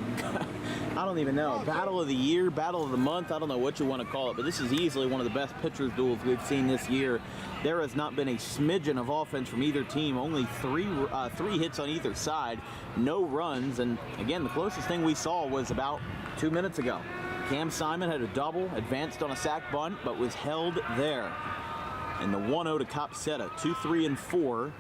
I don't even know, battle of the year, battle of the month, I don't know what you want to call it, but this is easily one of the best pitchers duels we've seen this year. There has not been a smidgen of offense from either team, only three hits on either side, no runs, and again, the closest thing we saw was about 2 minutes ago. Cam Simon had a double, advanced on a sac bunt, but was held there. And the 1-0 to Copsetta, 2, 3, and 4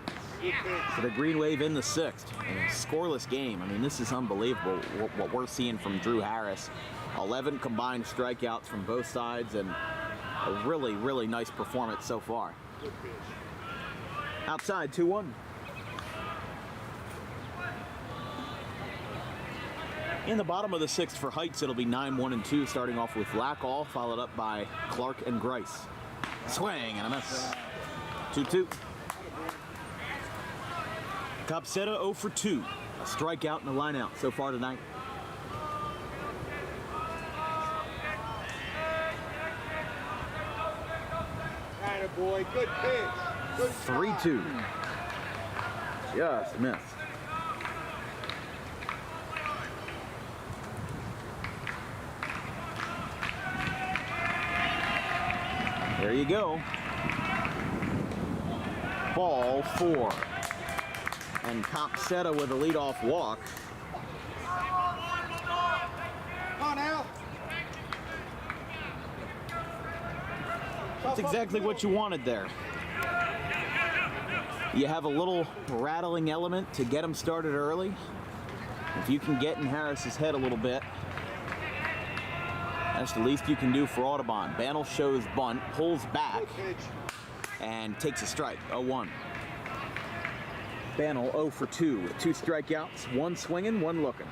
for the Green Wave in the 6th. And a scoreless game. I mean, this is unbelievable what we're seeing from Drew Harris. 11 combined strikeouts from both sides and a really, really nice performance so far. Outside, 2-1. In the bottom of the 6th for Heights, it'll be 9, 1, and 2, starting off with Lackall, followed up by Clark and Grice. Swing and a miss. 2-2. Copsetta 0 for 2. A strikeout and a lineout so far tonight. Attaboy, good pitch. Good 3-2. Just missed. There you go. Ball 4. And Copsetta with a leadoff walk. Come on now. That's exactly what you wanted there. You have a little rattling element to get him started early. If you can get in Harris's head a little bit, that's the least you can do for Audubon. Bantle shows bunt, pulls back, and takes a strike, 0-1. Bantle 0 for 2 with 2 strikeouts, 1 swinging, 1 looking.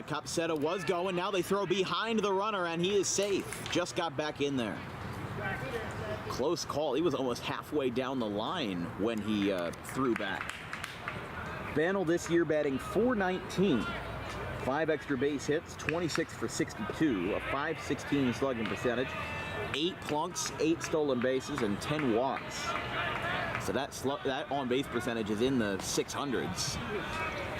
Copsetta was going. Now they throw behind the runner, and he is safe. Just got back in there. Close call. He was almost halfway down the line when he threw back. Bantle this year batting .419. 5 extra base hits, 26 for 62, a .516 slugging percentage, 8 plunks, 8 stolen bases, and 10 walks. So that on-base percentage is in the 600s,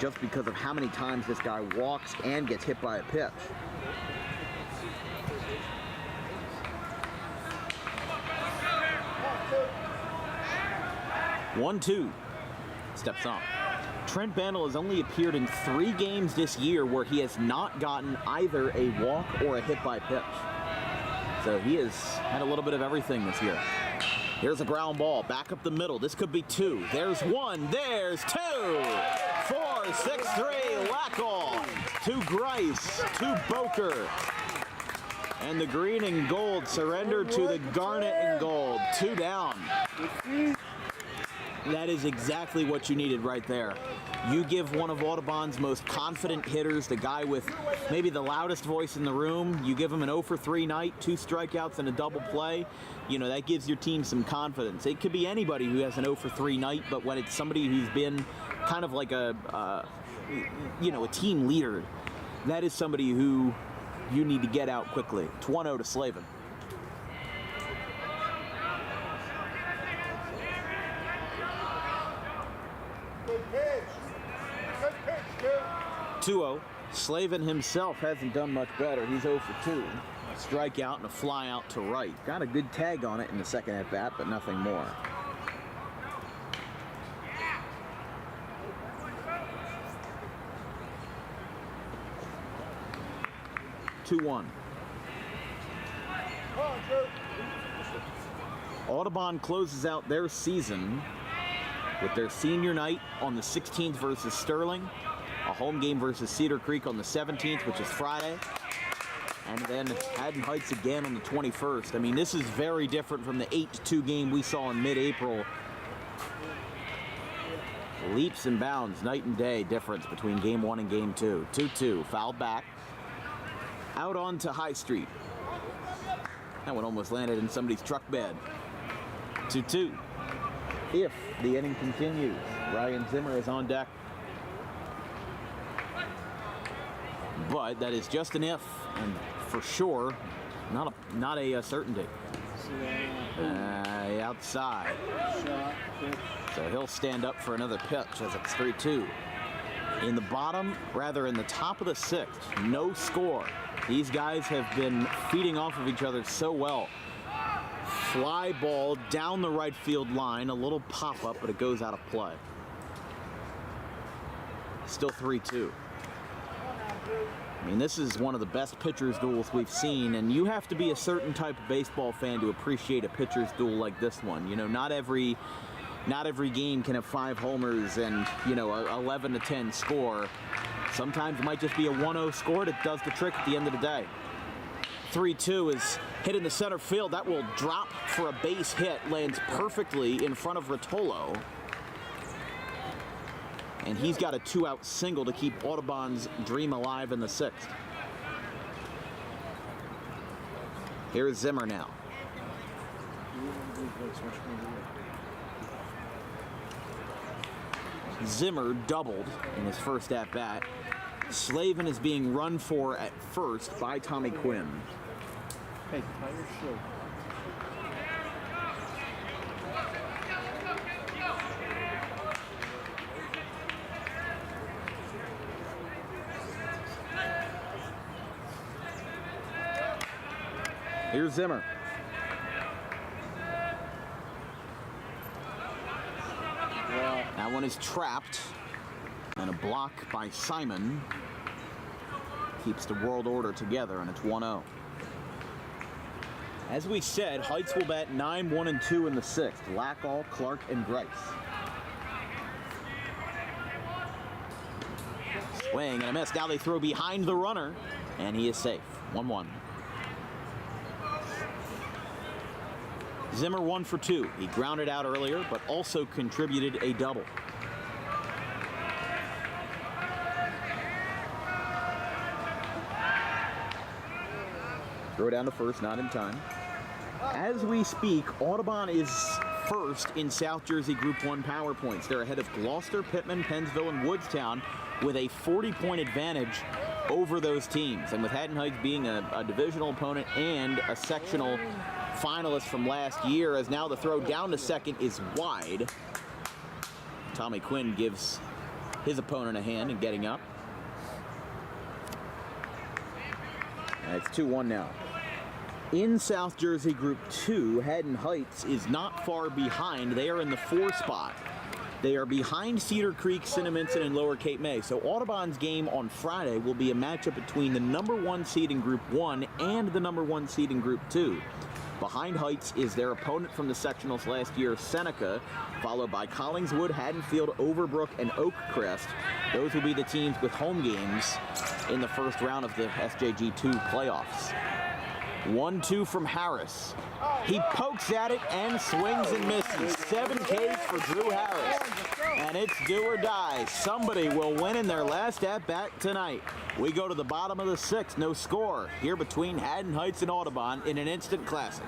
just because of how many times this guy walks and gets hit by a pitch. One-two. Steps on. Trent Bantle has only appeared in 3 games this year where he has not gotten either a walk or a hit by pitch. So he has had a little bit of everything this year. Here's a ground ball, back up the middle. This could be 2. There's 1, there's 2. 4, 6, 3, Lackall. 2 Grice, 2 Boker. And the green and gold surrender to the garnet and gold. 2 down. That is exactly what you needed right there. You give one of Audubon's most confident hitters, the guy with maybe the loudest voice in the room, you give him an 0 for 3 night, 2 strikeouts and a double play, you know, that gives your team some confidence. It could be anybody who has an 0 for 3 night, but when it's somebody who's been kind of like a team leader, that is somebody who you need to get out quickly. It's 1-0 to Slavin. Good pitch. Good pitch, dude. 2-0. Slavin himself hasn't done much better. He's 0 for 2. A strikeout and a fly out to right. Got a good tag on it in the second at bat, but nothing more. Audubon closes out their season with their senior night on the 16th versus Sterling, a home game versus Cedar Creek on the 17th, which is Friday, and then Haddon Heights again on the 21st. I mean, this is very different from the 8-2 game we saw in mid-April. Leaps and bounds, night and day difference between game 1 and game 2. 2-2, fouled back. Out onto High Street. That one almost landed in somebody's truck bed. 2-2. If the inning continues, Ryan Zimmer is on deck. but that is just an if, and for sure, not a certainty. Outside. So he'll stand up for another pitch as it's 3-2. In the top of the sixth, no score. These guys have been feeding off of each other so well. Fly ball down the right field line, a little pop-up, but it goes out of play. Still 3-2. I mean, this is one of the best pitcher's duels we've seen, and you have to be a certain type of baseball fan to appreciate a pitcher's duel like this one. You know, not every game can have 5 homers and, you know, a 11-10 score. Sometimes it might just be a 1-0 score that does the trick at the end of the day. 3-2 is hit in the center field. That will drop for a base hit, lands perfectly in front of Rotolo. And he's got a 2-out single to keep Audubon's dream alive in the 6th. Here's Zimmer now. Zimmer doubled in his first at-bat. Slavin is being run for at first by Tommy Quinn. Hey, tie your shoe. Here's Zimmer. That one is trapped, and a block by Simon keeps the world order together, and it's 1-0. As we said, Heights will bat 9, 1, and 2 in the 6th. Lackall, Clark, and Grice. Swing and a miss. Now they throw behind the runner, and he is safe. 1-1. Zimmer 1 for 2. He grounded out earlier, but also contributed a double. Throw down to first, not in time. As we speak, Audubon is first in South Jersey Group 1 power points. They're ahead of Gloucester, Pittman, Pennsville, and Woodstown with a 40-point advantage over those teams. And with Haddon Heights being a divisional opponent and a sectional finalist from last year, as now the throw down to second is wide. Tommy Quinn gives his opponent a hand in getting up. And it's 2-1 now. In South Jersey Group 2, Haddon Heights is not far behind. They are in the 4 spot. They are behind Cedar Creek, Cinnaminson, and Lower Cape May. So Audubon's game on Friday will be a matchup between the number 1 seed in Group 1 and the number 1 seed in Group 2. Behind Heights is their opponent from the sectionals last year, Seneca, followed by Collingswood, Haddonfield, Overbrook, and Oakcrest. Those will be the teams with home games in the first round of the SJG2 playoffs. 1-2 from Harris. He pokes at it and swings and misses. 7 Ks for Drew Harris. And it's do or die. Somebody will win in their last at-bat tonight. We go to the bottom of the 6th. No score here between Haddon Heights and Audubon in an instant classic.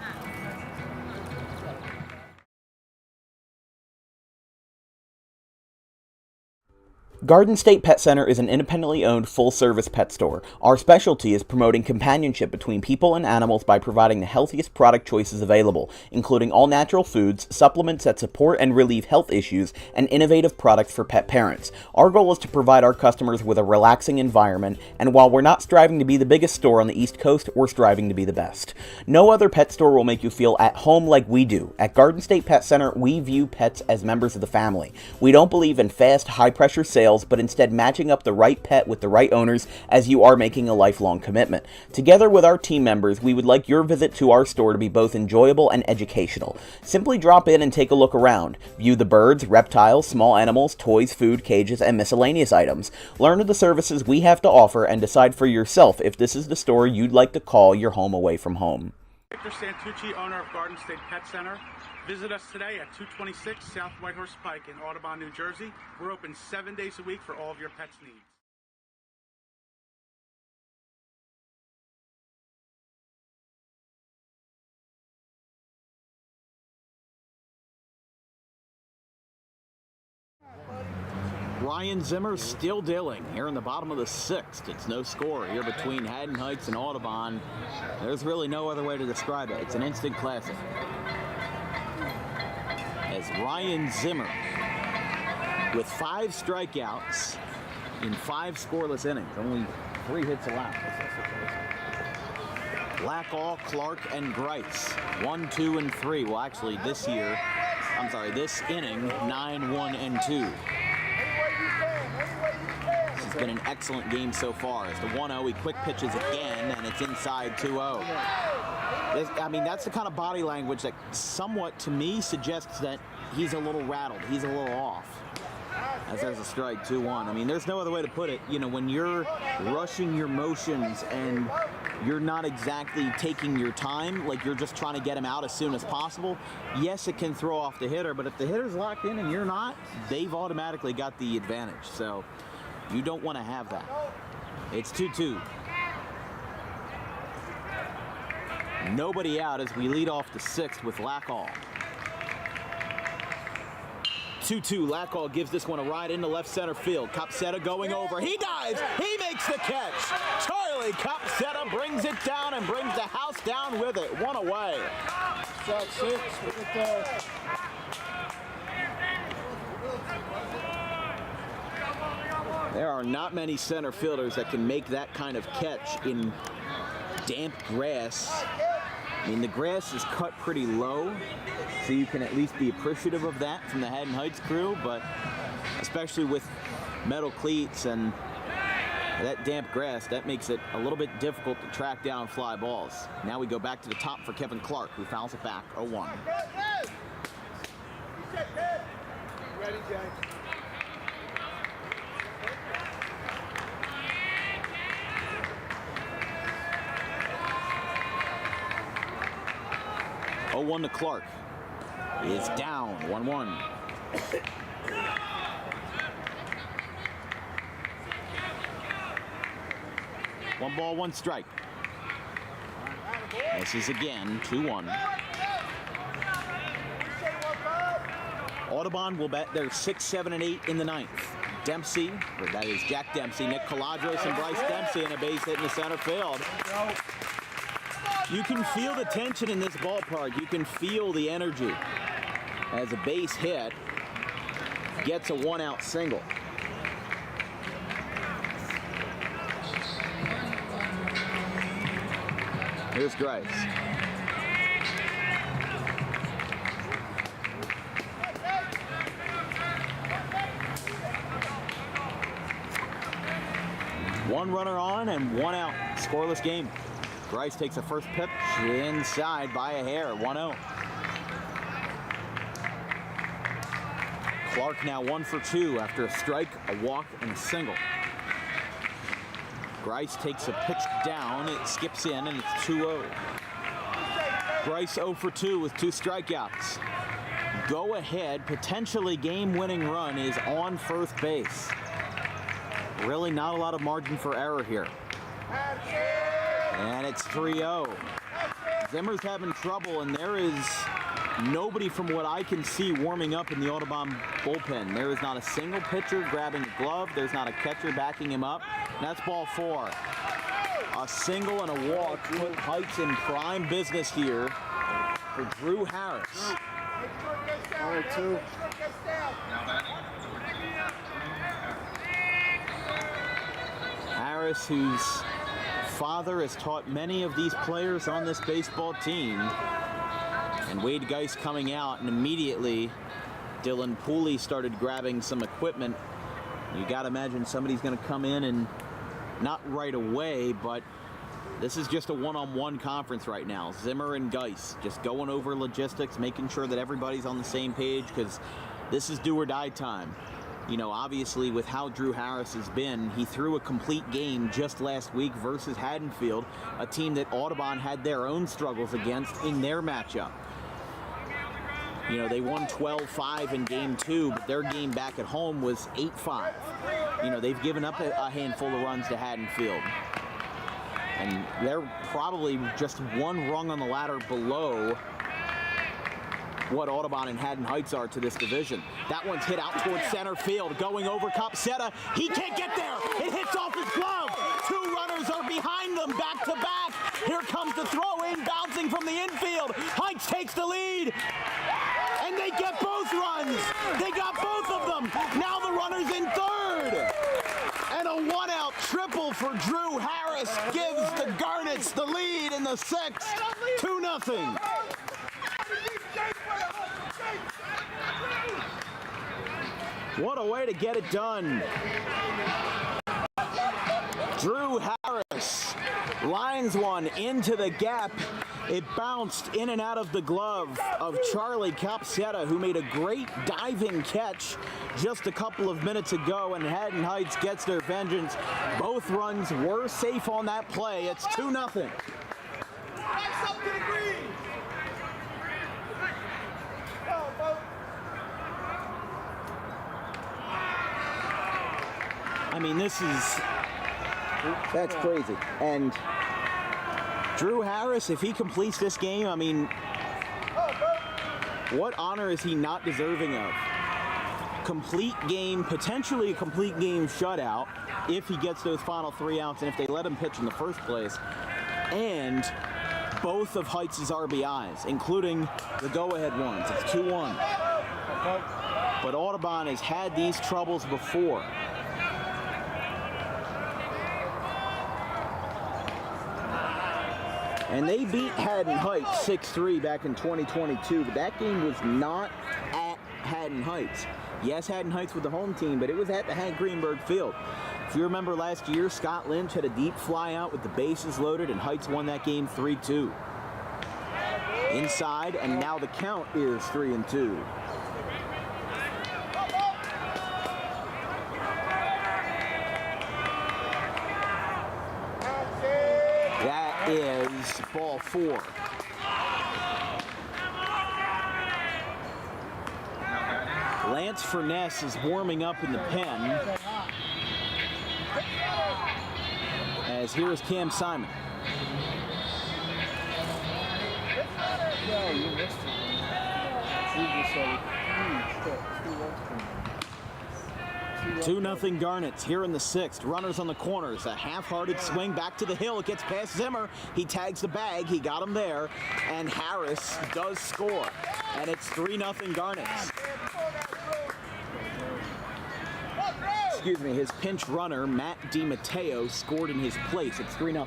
Garden State Pet Center is an independently owned full-service pet store. Our specialty is promoting companionship between people and animals by providing the healthiest product choices available, including all-natural foods, supplements that support and relieve health issues, and innovative products for pet parents. Our goal is to provide our customers with a relaxing environment, and while we're not striving to be the biggest store on the East Coast, we're striving to be the best. No other pet store will make you feel at home like we do. At Garden State Pet Center, we view pets as members of the family. We don't believe in fast, high-pressure sales, but instead matching up the right pet with the right owners, as you are making a lifelong commitment. Together with our team members, we would like your visit to our store to be both enjoyable and educational. Simply drop in and take a look around. View the birds, reptiles, small animals, toys, food, cages, and miscellaneous items. Learn of the services we have to offer and decide for yourself if this is the store you'd like to call your home away from home. Victor Santucci, owner of Garden State Pet Center. Visit us today at 226 South Whitehorse Pike in Audubon, New Jersey. We're open 7 days a week for all of your pets' needs. Ryan Zimmer still dealing here in the bottom of the 6th. It's no score here between Haddon Heights and Audubon. There's really no other way to describe it. It's an instant classic. As Ryan Zimmer, with 5 strikeouts in 5 scoreless innings, only 3 hits allowed. Lackall, Clark, and Grice, 1, 2, and 3. Well, actually, this inning, 9, 1, and 2. This has been an excellent game so far. As the 1-0, he quick pitches again, and it's inside 2-0. I mean, that's the kind of body language that somewhat, to me, suggests that he's a little rattled. He's a little off. As there's a strike, 2-1. I mean, there's no other way to put it. You know, when you're rushing your motions and you're not exactly taking your time, like you're just trying to get him out as soon as possible, yes, it can throw off the hitter, but if the hitter's locked in and you're not, they've automatically got the advantage. So you don't want to have that. It's 2-2. Nobody out as we lead off the 6th with Lackall. 2-2. Lackall gives this one a ride into left center field. Copsetta going over. He dives. He makes the catch. Charlie Copsetta brings it down and brings the house down with it. 1 away. Shot 6. Look at that. There are not many center fielders that can make that kind of catch in damp grass. I mean, the grass is cut pretty low, so you can at least be appreciative of that from the Haddon Heights crew, but especially with metal cleats and that damp grass, that makes it a little bit difficult to track down fly balls. Now we go back to the top for Kevin Clark, who fouls it back, 0-1. Ready, Jay? 0-1 to Clark. Is down, 1-1. One ball, 1 strike. This is again 2-1. Audubon will bet their 6, 7, and 8 in the 9th. Dempsey, or that is Jack Dempsey, Nick Caladros, and Bryce Dempsey in a base hit in the center field. You can feel the tension in this ballpark. You can feel the energy as a base hit gets a 1-out single. Here's Grice. One runner on and 1 out. Scoreless game. Grice takes the first pitch inside by a hair, 1-0. Clark now 1 for 2 after a strike, a walk, and a single. Grice takes a pitch down, it skips in, and it's 2-0. Grice 0 for 2 with 2 strikeouts. Go ahead, potentially game-winning run is on first base. Really not a lot of margin for error here. And it's 3-0. Zimmer's having trouble, and there is nobody from what I can see warming up in the Audubon bullpen. There is not a single pitcher grabbing a glove. There's not a catcher backing him up. And that's ball 4. A single and a walk put Heights in prime business here for Drew Harris. All right, 2. Harris, whose father has taught many of these players on this baseball team. And Wade Geist coming out, and immediately Dylan Pooley started grabbing some equipment. You got to imagine somebody's going to come in, and not right away, but this is just a one-on-one conference right now. Zimmer and Geist just going over logistics, making sure that everybody's on the same page, because this is do or die time. You know, obviously with how Drew Harris has been, he threw a complete game just last week versus Haddonfield, a team that Audubon had their own struggles against in their matchup. You know, they won 12-5 in game 2, but their game back at home was 8-5. You know, they've given up a handful of runs to Haddonfield. And they're probably just one rung on the ladder below what Audubon and Haddon Heights are to this division. That one's hit out towards center field, going over Capseta. He can't get there. It hits off his glove. Two runners are behind them, back to back. Here comes the throw in, bouncing from the infield. Heights takes the lead, and they get both runs. They got both of them. Now the runner's in third. And a one-out triple for Drew Harris gives the Garnets the lead in the sixth, 2-0. What a way to get it done. Drew Harris lines one into the gap. It bounced in and out of the glove of Charlie Capseta, who made a great diving catch just a couple of minutes ago, and Haddon Heights gets their vengeance. Both runs were safe on that play. It's 2-0. I mean, that's crazy. And Drew Harris, if he completes this game, I mean, what honor is he not deserving of? Complete game, potentially a complete game shutout if he gets those final 3 outs and if they let him pitch in the first place. And both of Heights' RBIs, including the go-ahead ones. It's 2-1. But Audubon has had these troubles before. And they beat Haddon Heights 6-3 back in 2022, but that game was not at Haddon Heights. Yes, Haddon Heights was the home team, but it was at the Hank Greenberg Field. If you remember last year, Scott Lynch had a deep fly out with the bases loaded, and Heights won that game 3-2. Inside, and now the count is 3-2. That is ball 4. Lance Furness is warming up in the pen. As here is Cam Simon. No, you missed it. 2-0 Garnets here in the sixth. Runners on the corners. A half-hearted swing back to the hill. It gets past Zimmer. He tags the bag. He got him there. And Harris does score. And it's 3-0 Garnets. Excuse me, his pinch runner, Matt DiMatteo, scored in his place. It's 3-0.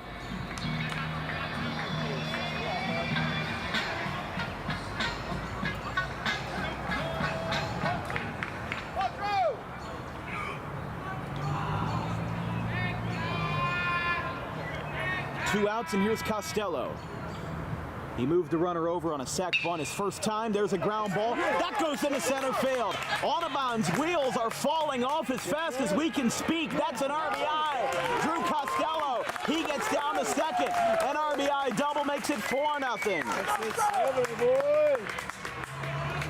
Two outs, and here's Costello. He moved the runner over on a sac bunt his first time. There's a ground ball. That goes into center field. Audubon's wheels are falling off as fast as we can speak. That's an RBI. Drew Costello, he gets down to second. An RBI double makes it 4-0.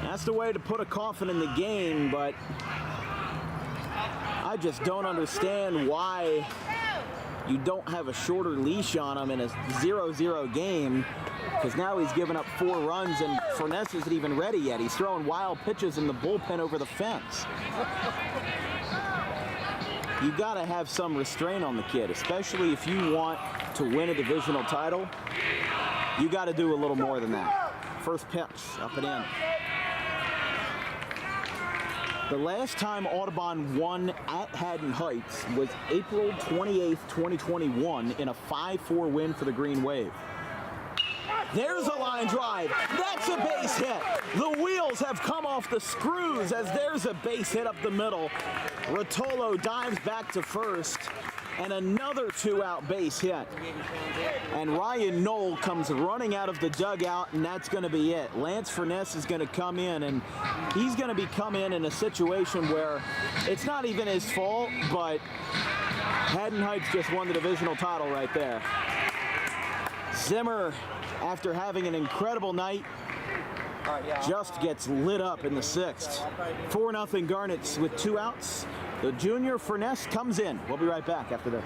That's the way to put a coffin in the game, but I just don't understand why you don't have a shorter leash on him in a 0-0 game, because now he's given up 4 runs and Furness isn't even ready yet. He's throwing wild pitches in the bullpen over the fence. You got to have some restraint on the kid, especially if you want to win a divisional title. You got to do a little more than that. First pitch, up and in. The last time Audubon won at Haddon Heights was April 28th, 2021 in a 5-4 win for the Green Wave. There's a line drive. That's a base hit. The wheels have come off the screws as there's a base hit up the middle. Rotolo dives back to first, and another 2-out base hit. And Ryan Knoll comes running out of the dugout, and that's going to be it. Lance Furness is going to come in, and he's going to be coming in a situation where it's not even his fault, but Haddon Heights just won the divisional title right there. Zimmer, after having an incredible night, just gets lit up in the sixth. 4-0 Garnets with 2 outs. The junior Furness comes in. We'll be right back after this.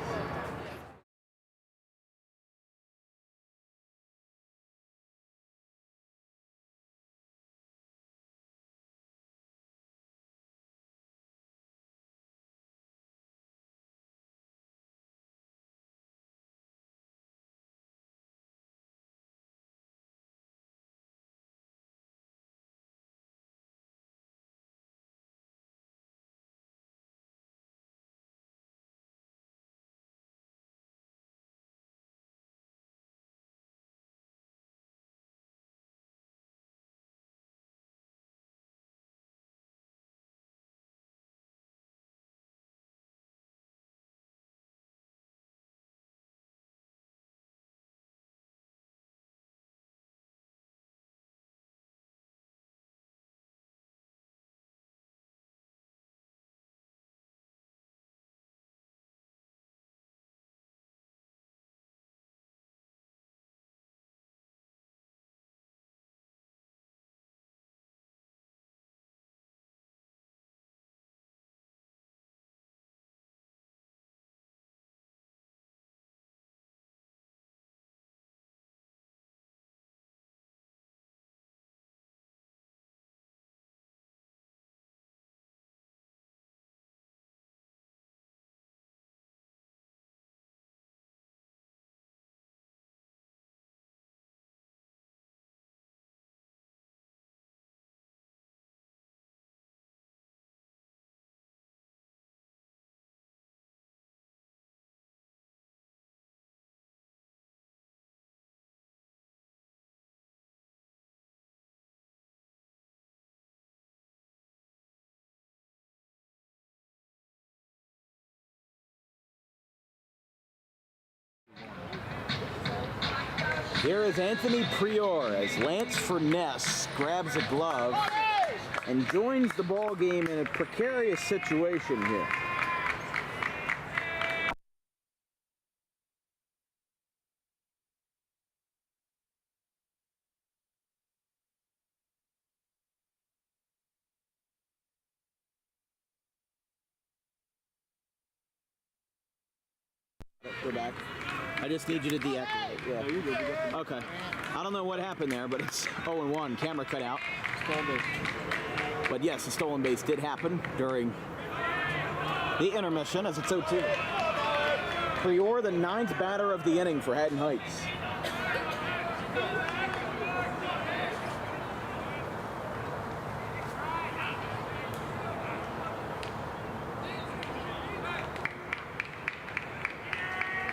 Here is Anthony Prior as Lance Furness grabs a glove and joins the ball game in a precarious situation here. Go back. I just need you to deactivate. Yeah. No, you're good. Okay. I don't know what happened there, but it's 0-1. Camera cut out. But yes, the stolen base did happen during the intermission as it's 0-2. Prior, the 9th batter of the inning for Haddon Heights.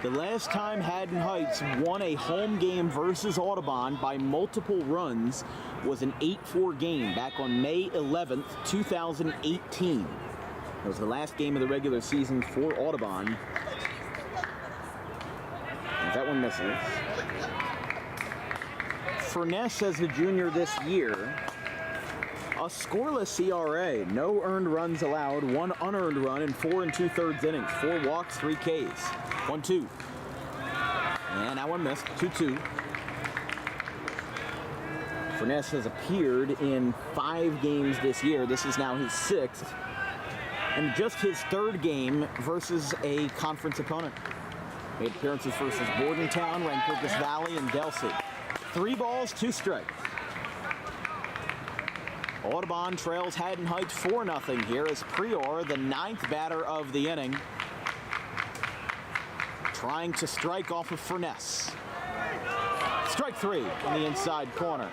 The last time Haddon Heights won a home game versus Audubon by multiple runs was an 8-4 game back on May 11th, 2018. It was the last game of the regular season for Audubon. And that one misses. Furness as a junior this year, a scoreless ERA, no earned runs allowed, 1 unearned run in 4 2/3 innings, 4 walks, 3 Ks. 1-2. And that one missed. 2-2. Furness has appeared in 5 games this year. This is now his 6th. And just his 3rd game versus a conference opponent. Made appearances versus Bordentown, Rancocas Valley, and Delsey. 3 balls, 2 strikes. Audubon trails Haddon Heights 4-0 here as Prior, the 9th batter of the inning, trying to strike off of Furness. Strike 3 in the inside corner.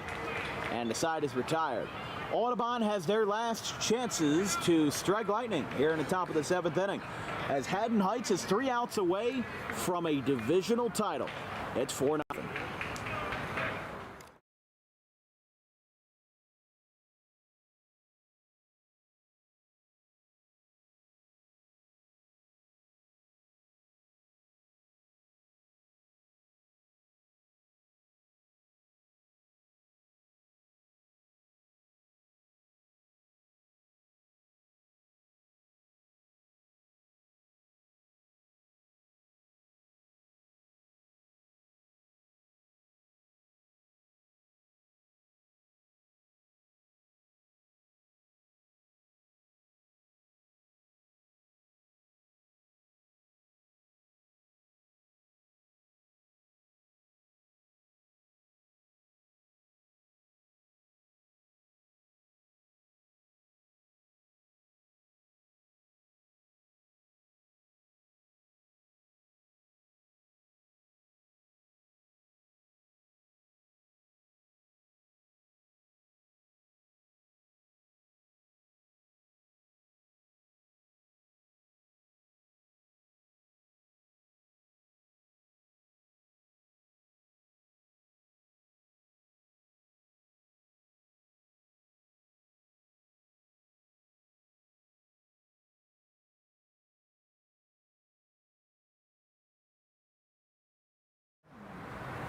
And the side is retired. Audubon has their last chances to strike lightning here in the top of the 7th inning, as Haddon Heights is 3 outs away from a divisional title. It's 4-0.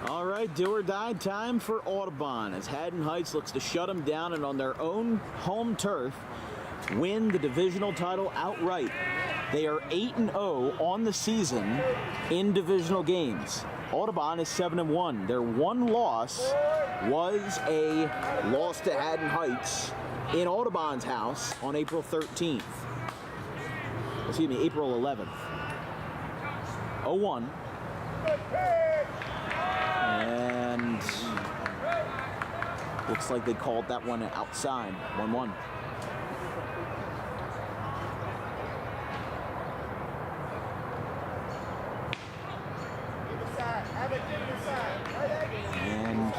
All right, do or die time for Audubon as Haddon Heights looks to shut them down and on their own home turf win the divisional title outright. They are 8-0 on the season in divisional games. Audubon is 7-1. Their one loss was a loss to Haddon Heights in Audubon's house on April 13th. Excuse me, April 11th. 0-1. And looks like they called that one outside. 1-1. And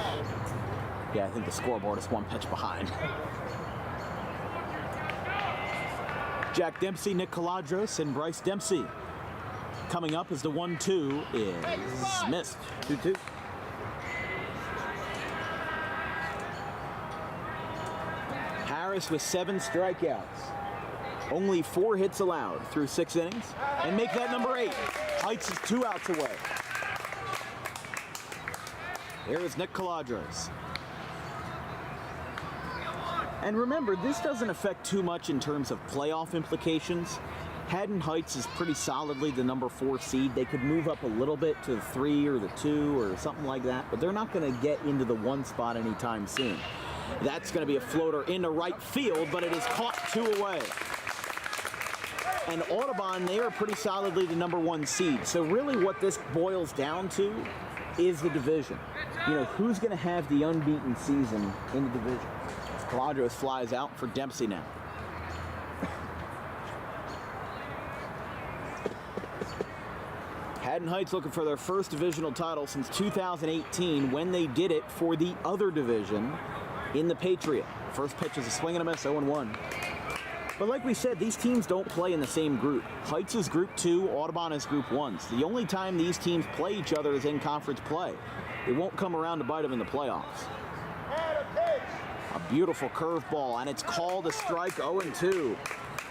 yeah, I think the scoreboard is one pitch behind. Jack Dempsey, Nick Caladros, and Bryce Dempsey. Coming up as the 1-2 is missed. 2-2. Harris with 7 strikeouts. Only 4 hits allowed through 6 innings. And make that number 8. Heights is 2 outs away. Here is Nick Caladros. And remember, this doesn't affect too much in terms of playoff implications. Haddon Heights is pretty solidly the number 4 seed. They could move up a little bit to the 3 or the 2 or something like that, but they're not going to get into the 1 spot anytime soon. That's going to be a floater into right field, but it is caught 2 away. And Audubon, they are pretty solidly the number 1 seed. So really what this boils down to is the division. You know, who's going to have the unbeaten season in the division? Caladros flies out for Dempsey now. Haddon Heights looking for their first divisional title since 2018 when they did it for the other division in the Patriot. First pitch is a swing and a miss, 0-1. But like we said, these teams don't play in the same group. Heights is Group 2, Audubon is Group 1. So the only time these teams play each other is in conference play. It won't come around to bite them in the playoffs. A beautiful curveball, and it's called a strike, 0-2.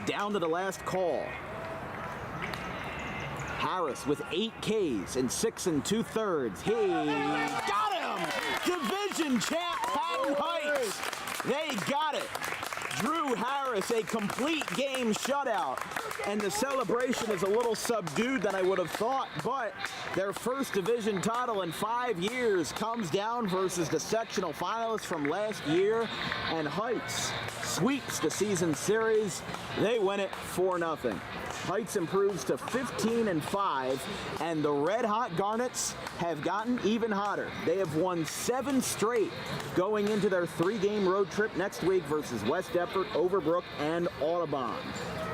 Down to the last call. Harris with 8 Ks in 6 2/3. He got him! Division champ Haddon Heights. They got it. Drew Harris, a complete game shutout. And the celebration is a little subdued than I would have thought, but their first division title in 5 years comes down versus the sectional finalists from last year, and Heights sweeps the season series. They win it 4-0. Heights improves to 15-5, and the red-hot Garnets have gotten even hotter. They have won 7 straight going into their 3-game road trip next week versus West Deptford, Overbrook, and Audubon.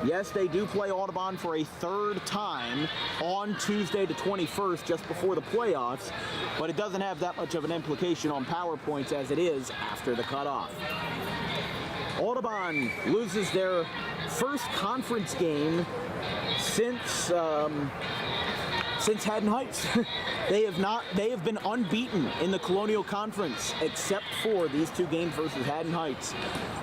Yes, they do play Audubon for a 3rd time on Tuesday the 21st, just before the playoffs, but it doesn't have that much of an implication on power points as it is after the cutoff. Audubon loses their first conference game since Haddon Heights. They have been unbeaten in the Colonial Conference except for these 2 games versus Haddon Heights,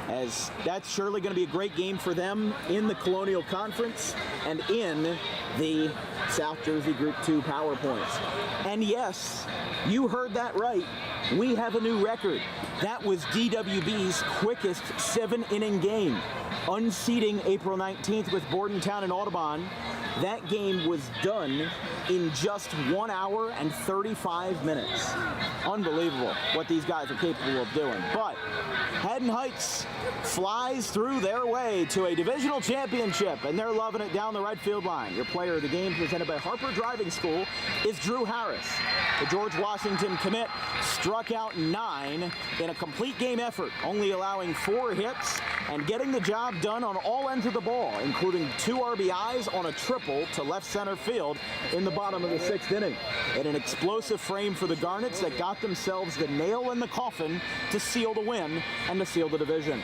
as that's surely going to be a great game for them in the Colonial Conference and in the South Jersey Group 2 power points. And yes, you heard that right. We have a new record. That was DWB's quickest 7-inning game, unseating April 19th with Bordentown and Audubon. That game was done in just 1 hour and 35 minutes. Unbelievable what these guys are capable of doing. But Haddon Heights flies through their way to a divisional championship, and they're loving it down the right field line. Your player of the game, presented by Harper Driving School, is Drew Harris. The George Washington commit struck out 9 in a complete game effort, only allowing 4 hits and getting the job done on all ends of the ball, including 2 RBIs on a triple to left center field in the bottom of the 6th inning. In an explosive frame for the Garnets that got themselves the nail in the coffin to seal the win and to seal the division.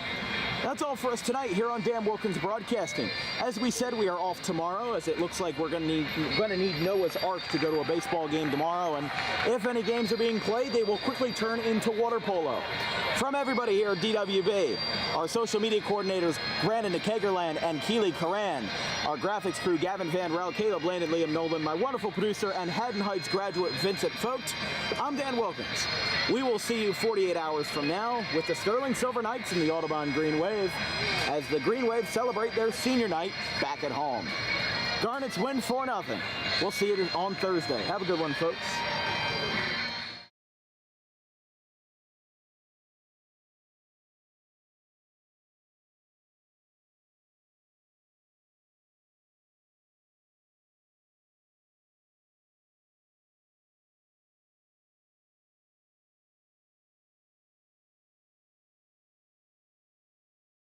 That's all for us tonight here on Dan Wilkins Broadcasting. As we said, we are off tomorrow, as it looks like we're going to need Noah's Ark to go to a baseball game tomorrow, and if any games are being played, they will quickly turn into water polo. From everybody here at DWB, our social media coordinators, Brandon DeKegerland and Keely Karan, our graphics crew, Gavin Van Rel, Caleb Lane, and Liam Nolan, my wonderful producer and Haddon Heights graduate, Vincent Vogt, I'm Dan Wilkins. We will see you 48 hours from now with the Sterling Silver Knights and the Audubon Green Wave as the Green Wave celebrate their senior night back at home. Garnets win 4-0. We'll see you on Thursday. Have a good one, folks.